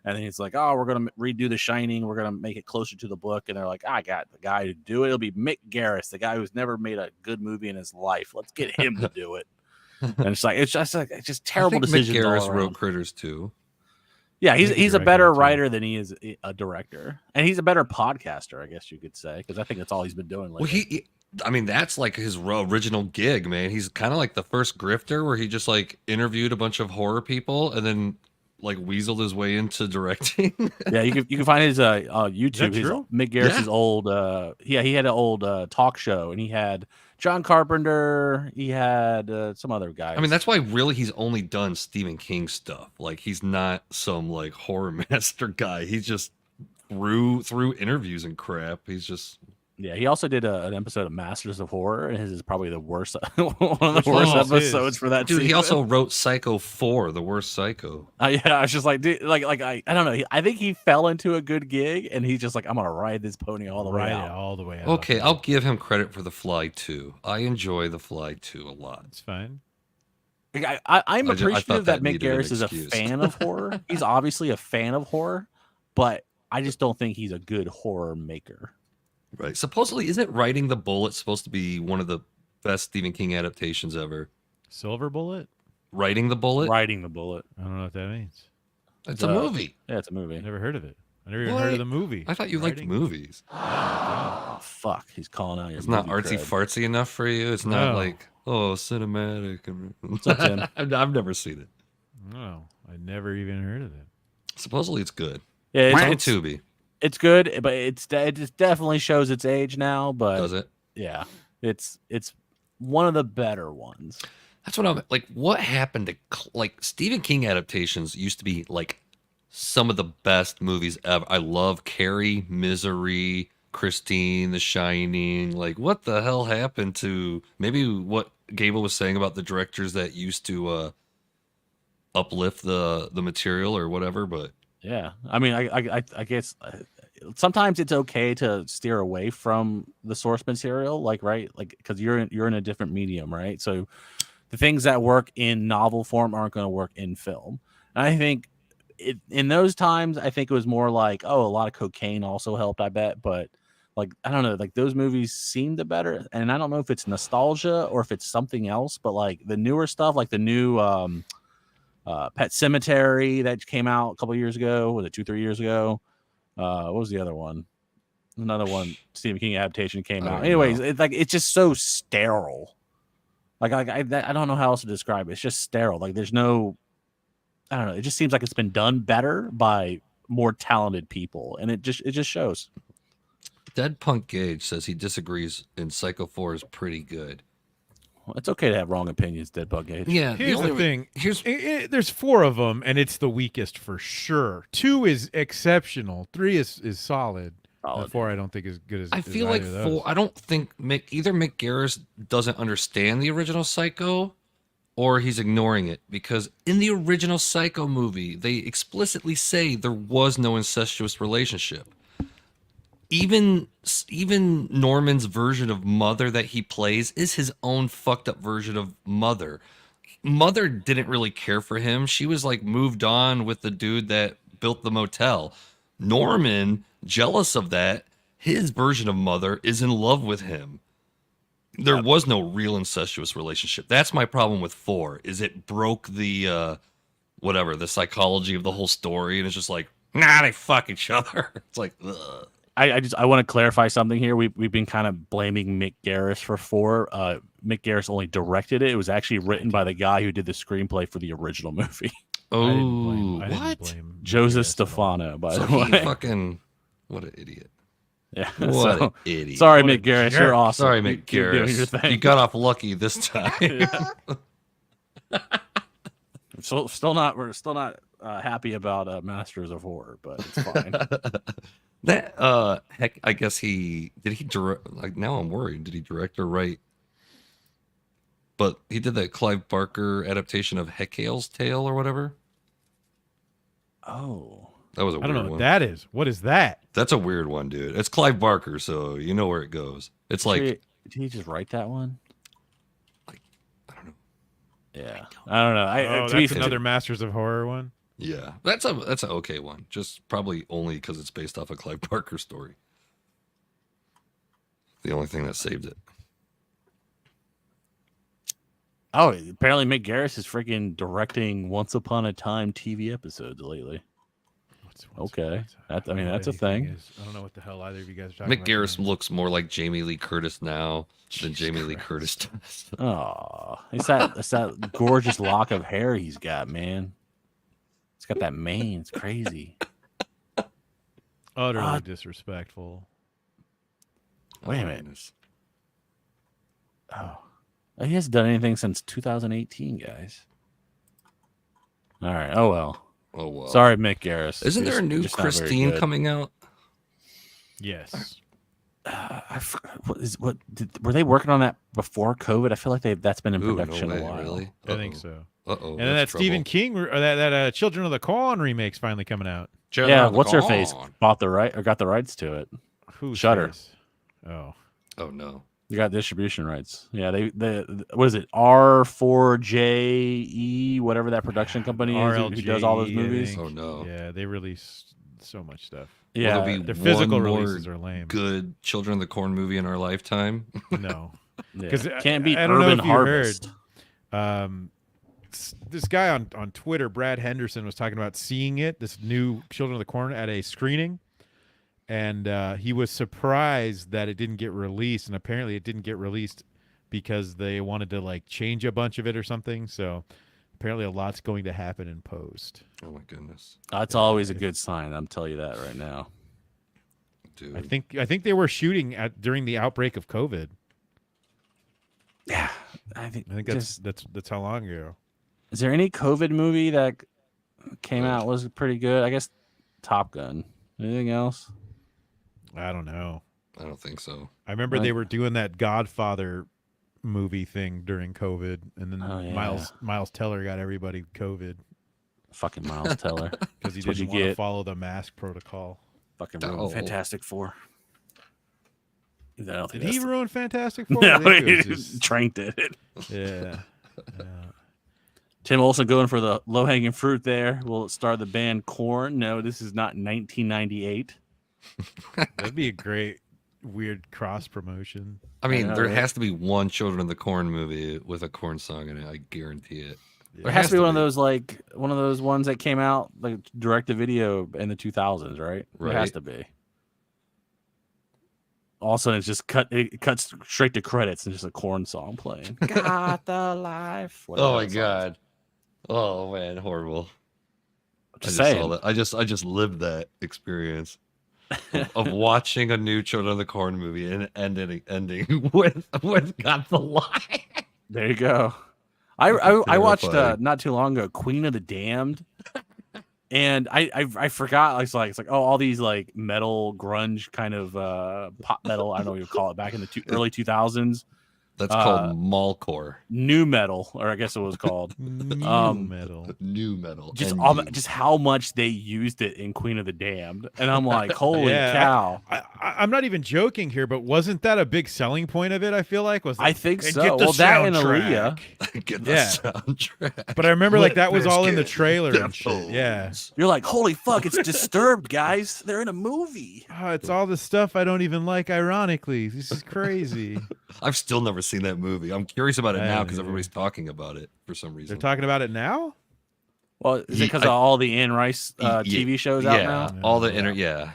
And then he's like, oh, we're going to redo The Shining. We're going to make it closer to the book. And they're like, I got the guy to do it. It'll be Mick Garris, the guy who's never made a good movie in his life. Let's get him to do it. And it's just terrible I think decisions. Mick Garris all wrote around. Critters too. Yeah, think he he's a directed better it, too. writer than he is a director, and he's a better podcaster, I guess you could say, because I think that's all he's been doing lately. Well, I mean, that's like his original gig, man. He's kind of like the first grifter where he just like interviewed a bunch of horror people and then like weaseled his way into directing. Yeah, you can find his YouTube. His true? Mick Garris's Yeah. old he had an old talk show, and he had John Carpenter. He had some other guys. I mean, that's why really he's only done Stephen King stuff. Like he's not some like horror master guy. He's just through interviews and crap. He's just yeah. He also did an episode of Masters of Horror, and his is probably the worst one of Which the one worst was episodes his? for that. dude. He season. also wrote Psycho 4, the worst Psycho. Yeah, I was just like, dude, I don't know. I think he fell into a good gig, and he's just like, I'm gonna ride this pony all the way out. all the way out. Okay, I'll give him credit for The Fly 2. I enjoy The Fly 2 a lot. It's fine. I'm I thought appreciative that that Mick needed an Garris is a excuse. fan of horror. He's obviously a fan of horror, but I just don't think he's a good horror maker. Right. Supposedly, isn't Writing the Bullet supposed to be one of the best Stephen King adaptations ever? Silver Bullet. Writing the Bullet? Riding the bullet. I don't know what that means. It's a movie. Yeah, it's a movie. Never heard of it. I never even heard of the movie. I thought you liked movies. Oh, fuck. He's calling out your It's not movie artsy cred. fartsy enough for you. It's not like, oh, cinematic. What's up, Tim? I've never seen it. No, I never even heard of it. Supposedly it's good. Yeah, It's on it's Tubi. It's good, but it just definitely shows its age now. But Does it? Yeah, it's one of the better ones. That's what I'm like. What happened to like Stephen King adaptations used to be like some of the best movies ever. I love Carrie, Misery, Christine, The Shining. Like, what the hell happened to maybe what Gable was saying about the directors that used to uplift the material or whatever? But yeah, I mean, I guess sometimes it's okay to steer away from the source material, like because you're in a different medium, right? So the things that work in novel form aren't going to work in film. And I think in those times, I think it was more like, oh, a lot of cocaine also helped, I bet. But like, I don't know, like those movies seem the better. And I don't know if it's nostalgia or if it's something else, but like the newer stuff, like the new Pet Cemetery that came out a couple of years ago, was it 2-3 years ago? What was the other one? Another one, Stephen King adaptation came out. Anyways, it's just so sterile. Like I don't know how else to describe it. It's just sterile. Like there's no, I don't know. It just seems like it's been done better by more talented people, and it just shows. Dead Punk Gage says he disagrees, and Psycho 4 is pretty good. Well, it's okay to have wrong opinions, Dead Punk Gage. Yeah, Here's the thing. There's 4 of them, and it's the weakest for sure. 2 is exceptional. 3 is solid. 4 I don't think is good as. I feel like 4. I don't think either Mick Garris doesn't understand the original Psycho, or he's ignoring it, because in the original Psycho movie, they explicitly say there was no incestuous relationship. Even Norman's version of Mother that he plays is his own fucked up version of Mother. Mother didn't really care for him. She was like moved on with the dude that built the motel. Norman, jealous of that, his version of Mother is in love with him. There was no real incestuous relationship. That's my problem with 4, is it broke the the psychology of the whole story, and it's just like, nah, they fuck each other. It's like, ugh. I want to clarify something here. We've been kind of blaming Mick Garris for 4. Mick Garris only directed it. It was actually written by the guy who did the screenplay for the original movie. Oh, I what? didn't blame Joseph Stefano, by the He way. fucking, what an idiot. Yeah, What an idiot. Sorry, Mick Garris, you're awesome. Sorry, You Mick keep doing your Garris. thing. You got off lucky this time. We're still not happy about Masters of Horror, but it's fine. That heck, I guess did he direct? Like, now I'm worried. Did he direct or write? But he did that Clive Barker adaptation of Hecale's Tale or whatever. Oh, that was a I weird don't know one. what that is. What is that? That's a weird one, dude. It's Clive Barker, so you know where it goes. It's like, did he just write that one? I don't know. Yeah, I don't know. That's another Masters of Horror one. Yeah, that's an okay one. Just probably only because it's based off a Clive Barker story. The only thing that saved it. Oh, apparently Mick Garris is freaking directing Once Upon a Time TV episodes lately. Okay, that's a thing. I don't know what the hell either of you guys are talking Mick about. Garris looks more like Jamie Lee Curtis now than Jamie Lee Curtis does. Oh, it's that gorgeous lock of hair he's got, man. It's got that mane. It's crazy. Utterly disrespectful. Wait a minute. Oh, he hasn't done anything since 2018, guys. All right. Oh well. Oh well. Sorry, Mick Garris. Isn't there a new Christine coming out? Yes. Were they working on that before COVID? I feel like that's been in production no way, a while. Really? I think so. Uh-oh. And then that Stephen King or that Children of the Corn remake's finally coming out. Yeah, what's her face got the rights to it. Who's Shudder. Oh no. They got distribution rights. Yeah, they what is it? R4JE, whatever that production company is who does all those movies. Oh no. Yeah, they release so much stuff. Yeah, their physical releases are lame. Good Children of the Corn movie in our lifetime. No, because yeah. can't beat I don't Urban know if you Harvest. Heard, this guy on Twitter, Brad Henderson, was talking about seeing it, this new Children of the Corn at a screening, and he was surprised that it didn't get released, and apparently it didn't get released because they wanted to like change a bunch of it or something. So apparently a lot's going to happen in post. Oh my goodness. That's always a good sign. I'm telling you that right now. Dude. I think they were shooting during the outbreak of COVID. Yeah, I think that's how long ago. Is there any COVID movie that came out was pretty good? I guess Top Gun. Anything else? I don't know. I don't think so. I remember they were doing that Godfather movie thing during COVID, and then Miles Teller got everybody COVID. Fucking Miles Teller. Because he didn't want to follow the mask protocol. Fucking ruined Fantastic Four. Did he ruin Fantastic Four? No, Trank did it. Yeah. Tim Olsen going for the low-hanging fruit there. Will it star the band Korn? No, this is not 1998. That'd be a great, weird cross-promotion. I mean, there has to be one Children of the Corn movie with a Korn song in it. I guarantee it. There has to be one of those ones that came out like direct to video in the 2000s, right? It has to be. Also, it cuts straight to credits and just a Korn song playing. Got the life. Oh my god. Oh man, horrible. Just saying. Saw that. I just lived that experience of watching a new Children of the Corn movie and ending with Got the Life. There you go. I watched not too long ago Queen of the Damned, and I forgot it's like all these like metal grunge kind of pop metal, I don't know what you call it, back in the early 2000s. That's called mallcore. New metal, or I guess it was called New metal. Just how much they used it in Queen of the Damned, and I'm like, holy cow! I'm not even joking here, but wasn't that a big selling point of it? I feel like I think so. Well, that and Aaliyah. Get the soundtrack. But I remember like that was all in the trailer and shit. Yeah, you're like, holy fuck! It's Disturbed, guys. They're in a movie. Oh, it's all the stuff I don't even like. Ironically, this is crazy. I've still never seen that movie. I'm curious about it now because everybody's talking about it for some reason. They're talking about it now? Well, is it because of all the Anne Rice TV shows out now? All the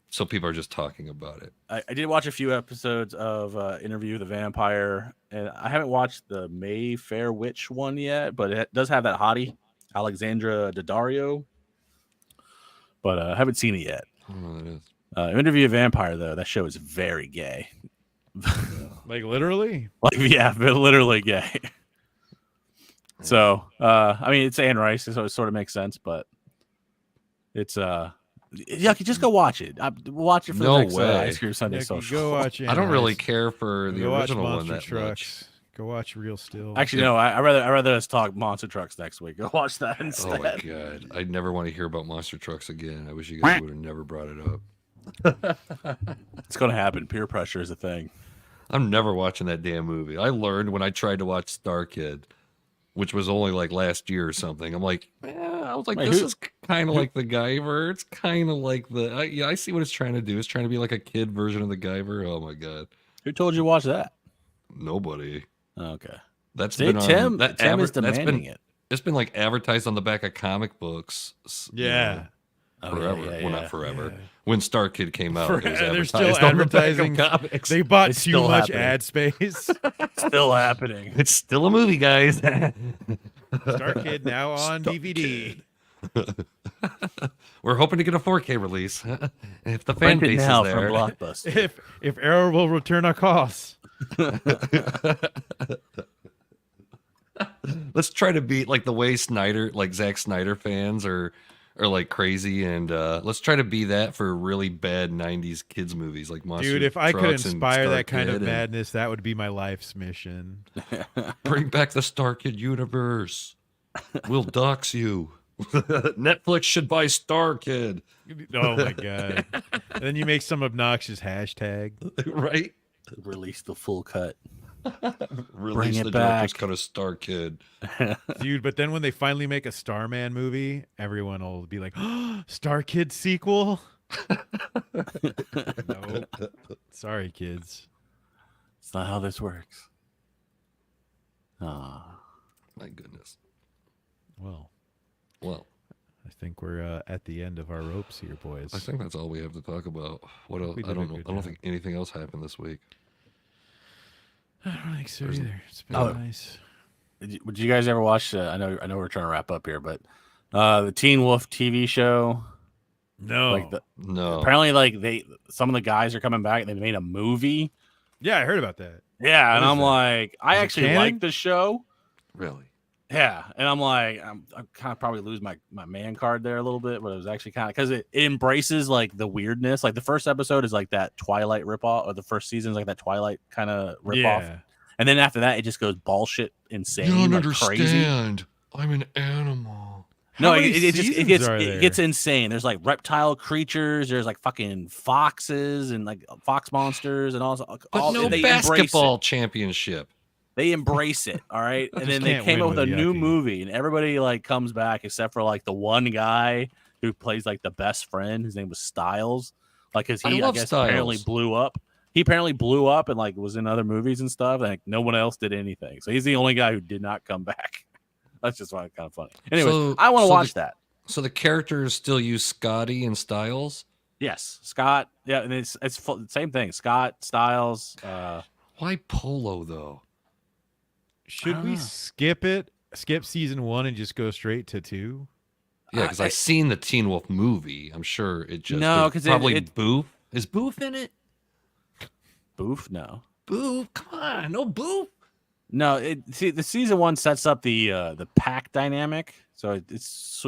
so people are just talking about it. I did watch a few episodes of Interview with the Vampire, and I haven't watched the Mayfair Witch one yet, but it does have that hottie, Alexandra Daddario. But I haven't seen it yet. I don't know what that is. Interview with the Vampire, though, that show is very gay. Like literally? Like, yeah, but literally gay. So, I mean, it's Anne Rice, so it sort of makes sense, but it's Yucky, just go watch it. Watch it for the next Ice Cream Sunday Social. Go watch it. I don't really care for the original one that Trucks. much. Go watch Real Still. Actually, no, I rather us talk Monster Trucks next week. Go watch that instead. Oh my god, I never want to hear about Monster Trucks again. I wish you guys would have never brought it up. It's gonna happen. Peer pressure is a thing. I'm never watching that damn movie. I learned when I tried to watch Star Kid, which was only like last year or something. I'm like, I was like, this is kind of like the Guyver. It's kind of like I see what it's trying to do. It's trying to be like a kid version of the Guyver. Oh my god. Who told you to watch that? Nobody. Okay. That's See, been Tim is demanding it. It's been like advertised on the back of comic books. Yeah. Forever. Well, not forever. Yeah. When Star Kid came out, it was they're still advertised on the back of advertising. comics. They bought too much ad space. Still happening. It's still a movie, guys. Star Kid now on DVD. We're hoping to get a 4K release if the fan base is there. From Blockbuster. If Arrow will return our costs. Let's try to beat like the way Zack Snyder fans are like crazy, and let's try to be that for really bad 90s kids movies like Monster Dude, if I could Trucks inspire that kind Kid of madness, that would be my life's mission. Bring back the Star Kid universe. We'll dox you. Netflix should buy Star Kid. Oh my god. And then you make some obnoxious hashtag. Right? Release the full cut. Release the director's cut of Star Kid. Dude, but then when they finally make a Starman movie, everyone will be like, oh, Star Kid sequel? No. Sorry, kids. It's not how this works. Ah. My goodness. Well, I think we're at the end of our ropes here, boys. I think that's all we have to talk about. What else? I don't know. I don't think anything else happened this week. I don't think so either. It's been nice. Would you guys ever watch? I know we're trying to wrap up here, but the Teen Wolf TV show. No, no. Apparently, some of the guys are coming back. They made a movie. Yeah, I heard about that. Yeah, and I'm like, I actually like the show. Really? Yeah, and I'm like, I'm kind of probably lose my man card there a little bit, but it was actually kind of because it embraces like the weirdness. Like the first episode is like that Twilight ripoff, or the first season is like that Twilight kind of ripoff, and then after that it just goes bullshit insane. You don't like understand. Crazy. I'm an animal. No, it gets insane. There's like reptile creatures. There's like fucking foxes and like fox monsters and all. But no basketball championship. They embrace it, all right. And then they came up with a new movie, and everybody like comes back except for like the one guy who plays like the best friend. His name was Styles, like because I guess apparently blew up. He apparently blew up and like was in other movies and stuff. And like, no one else did anything, so he's the only guy who did not come back. That's just why it's kind of funny. Anyway, I want to watch that. So the characters still use Scotty and Styles. Yes, Scott. Yeah, and it's same thing. Scott, Styles. Why Polo though? Should we skip season 1 and just go straight to 2? Yeah, because I've seen the Teen Wolf movie. I'm sure it just because probably Boof. Is Boof in it? Boof? No. Boof? Come on, no Boof. No, the season 1 sets up the pack dynamic, so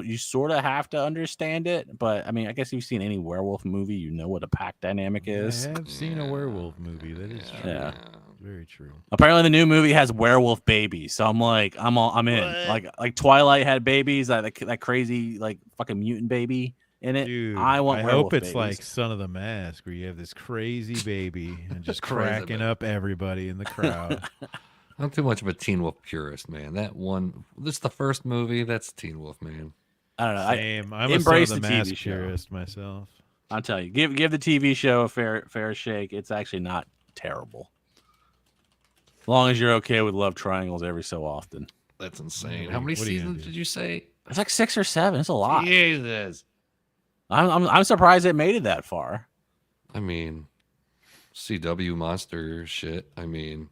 you sort of have to understand it. But I mean, I guess if you've seen any werewolf movie, you know what a pack dynamic is. I have seen a werewolf movie. That is true. Yeah. Very true. Apparently, the new movie has werewolf babies, so I'm like, I'm in. Like Twilight had babies, that crazy like fucking mutant baby in it. Dude, I hope it's like Son of the Mask, where you have this crazy baby and just cracking up everybody in the crowd. I'm too much of a Teen Wolf purist, man. This is the first movie. That's Teen Wolf, man. I don't know. Same. I'm a Son of the Mask purist myself. I'll tell you, give the TV show a fair shake. It's actually not terrible. As long as you're okay with love triangles every so often. That's insane. How many seasons did you say? It's like 6 or 7. It's a lot. Jesus. I'm surprised it made it that far. I mean, CW monster shit. I mean,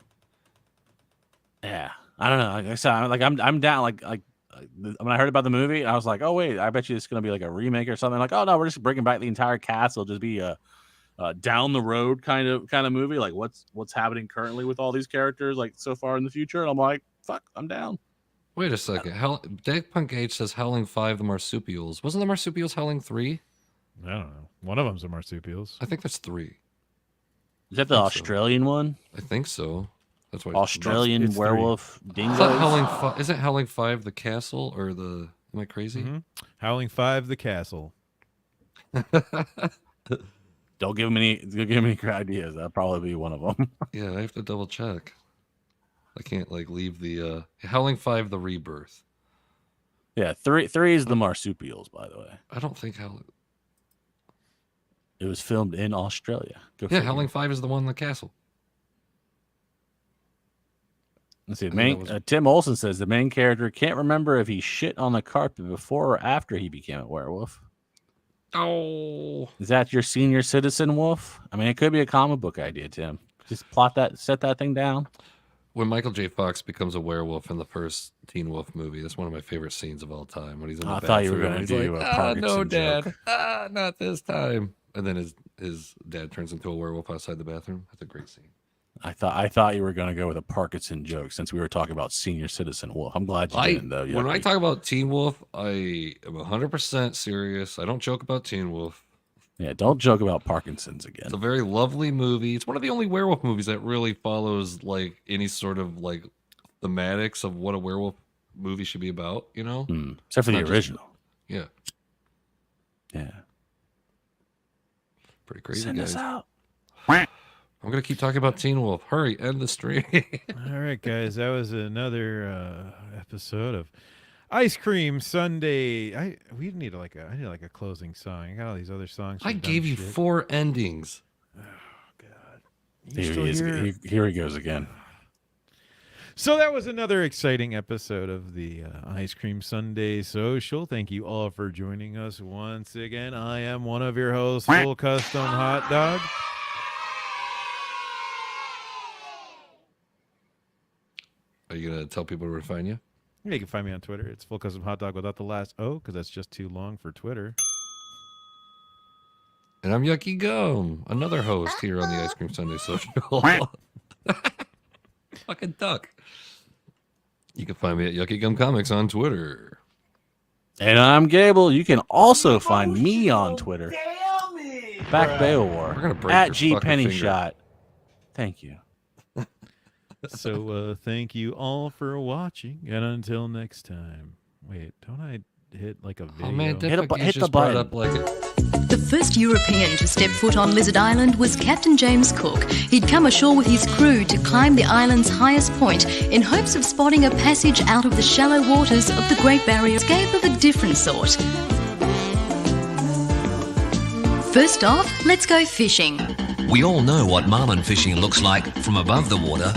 yeah. I don't know. Like I said, I'm down. Like when I heard about the movie, I was like, oh wait, I bet you it's gonna be like a remake or something. Like, oh no, we're just bringing back the entire cast. It'll just be a down the road kind of movie, like what's happening currently with all these characters, like so far in the future. And I'm like, fuck, I'm down. Wait a second. Dag Punk H says Howling 5, the Marsupials. Wasn't the Marsupials Howling 3? I don't know. One of them's a Marsupials. I think that's 3. Is that the Australian one? I think so. That's why Australian werewolf dingo. Isn't Howling 5 the castle or the? Am I crazy? Mm-hmm. Howling 5, the castle. Don't give him any ideas. That'll probably be one of them. Yeah, I have to double check. I can't like leave the Howling 5, the rebirth. Yeah, 3 is the Marsupials, by the way. I don't think Howling. It was filmed in Australia. Howling 5 is the one in the castle. Let's see. Tim Olson says the main character can't remember if he shit on the carpet before or after he became a werewolf. Oh, is that your senior citizen wolf? I mean, it could be a comic book idea, Tim. Just set that thing down. When Michael J. Fox becomes a werewolf in the first Teen Wolf movie, that's one of my favorite scenes of all time. When he's in the bathroom, thought you were going to do a Parkinson no, Dad, joke. Not this time. And then his dad turns into a werewolf outside the bathroom. That's a great scene. I thought you were going to go with a Parkinson joke since we were talking about senior citizen wolf. I'm glad you didn't, though. When I talk about Teen Wolf, I am 100% serious. I don't joke about Teen Wolf. Yeah, don't joke about Parkinson's again. It's a very lovely movie. It's one of the only werewolf movies that really follows like any sort of like thematics of what a werewolf movie should be about, you know? Except for the original. Yeah. Yeah. Pretty crazy, Send guys. us out. I'm going to keep talking about Teen Wolf. Hurry, end the stream. All right, guys. That was another episode of Ice Cream Sunday. I need like a closing song. I got all these other songs. I gave you 4 endings. Oh, God. Here he goes again. So that was another exciting episode of the Ice Cream Sunday Social. Thank you all for joining us once again. I am one of your hosts, Full Custom Hot Dog. Are you gonna tell people where to find you? Yeah, you can find me on Twitter. It's Full Custom Hot Dog without the last O, because that's just too long for Twitter. And I'm Yucky Gum, another host here on the Ice Cream Sunday Social. Fucking duck. You can find me at Yucky Gum Comics on Twitter. And I'm Gable. You can also find me on Twitter. Back Beowar. We're gonna break at your G fucking Pennyshot. Thank you. So thank you all for watching, and until next time. Wait, don't I hit like a video? Oh man, Hit the just brought button. up like The first European to step foot on Lizard Island was Captain James Cook. He'd come ashore with his crew to climb the island's highest point in hopes of spotting a passage out of the shallow waters of the Great Barrier Reef of a different sort. First off, let's go fishing. We all know what marlin fishing looks like from above the water.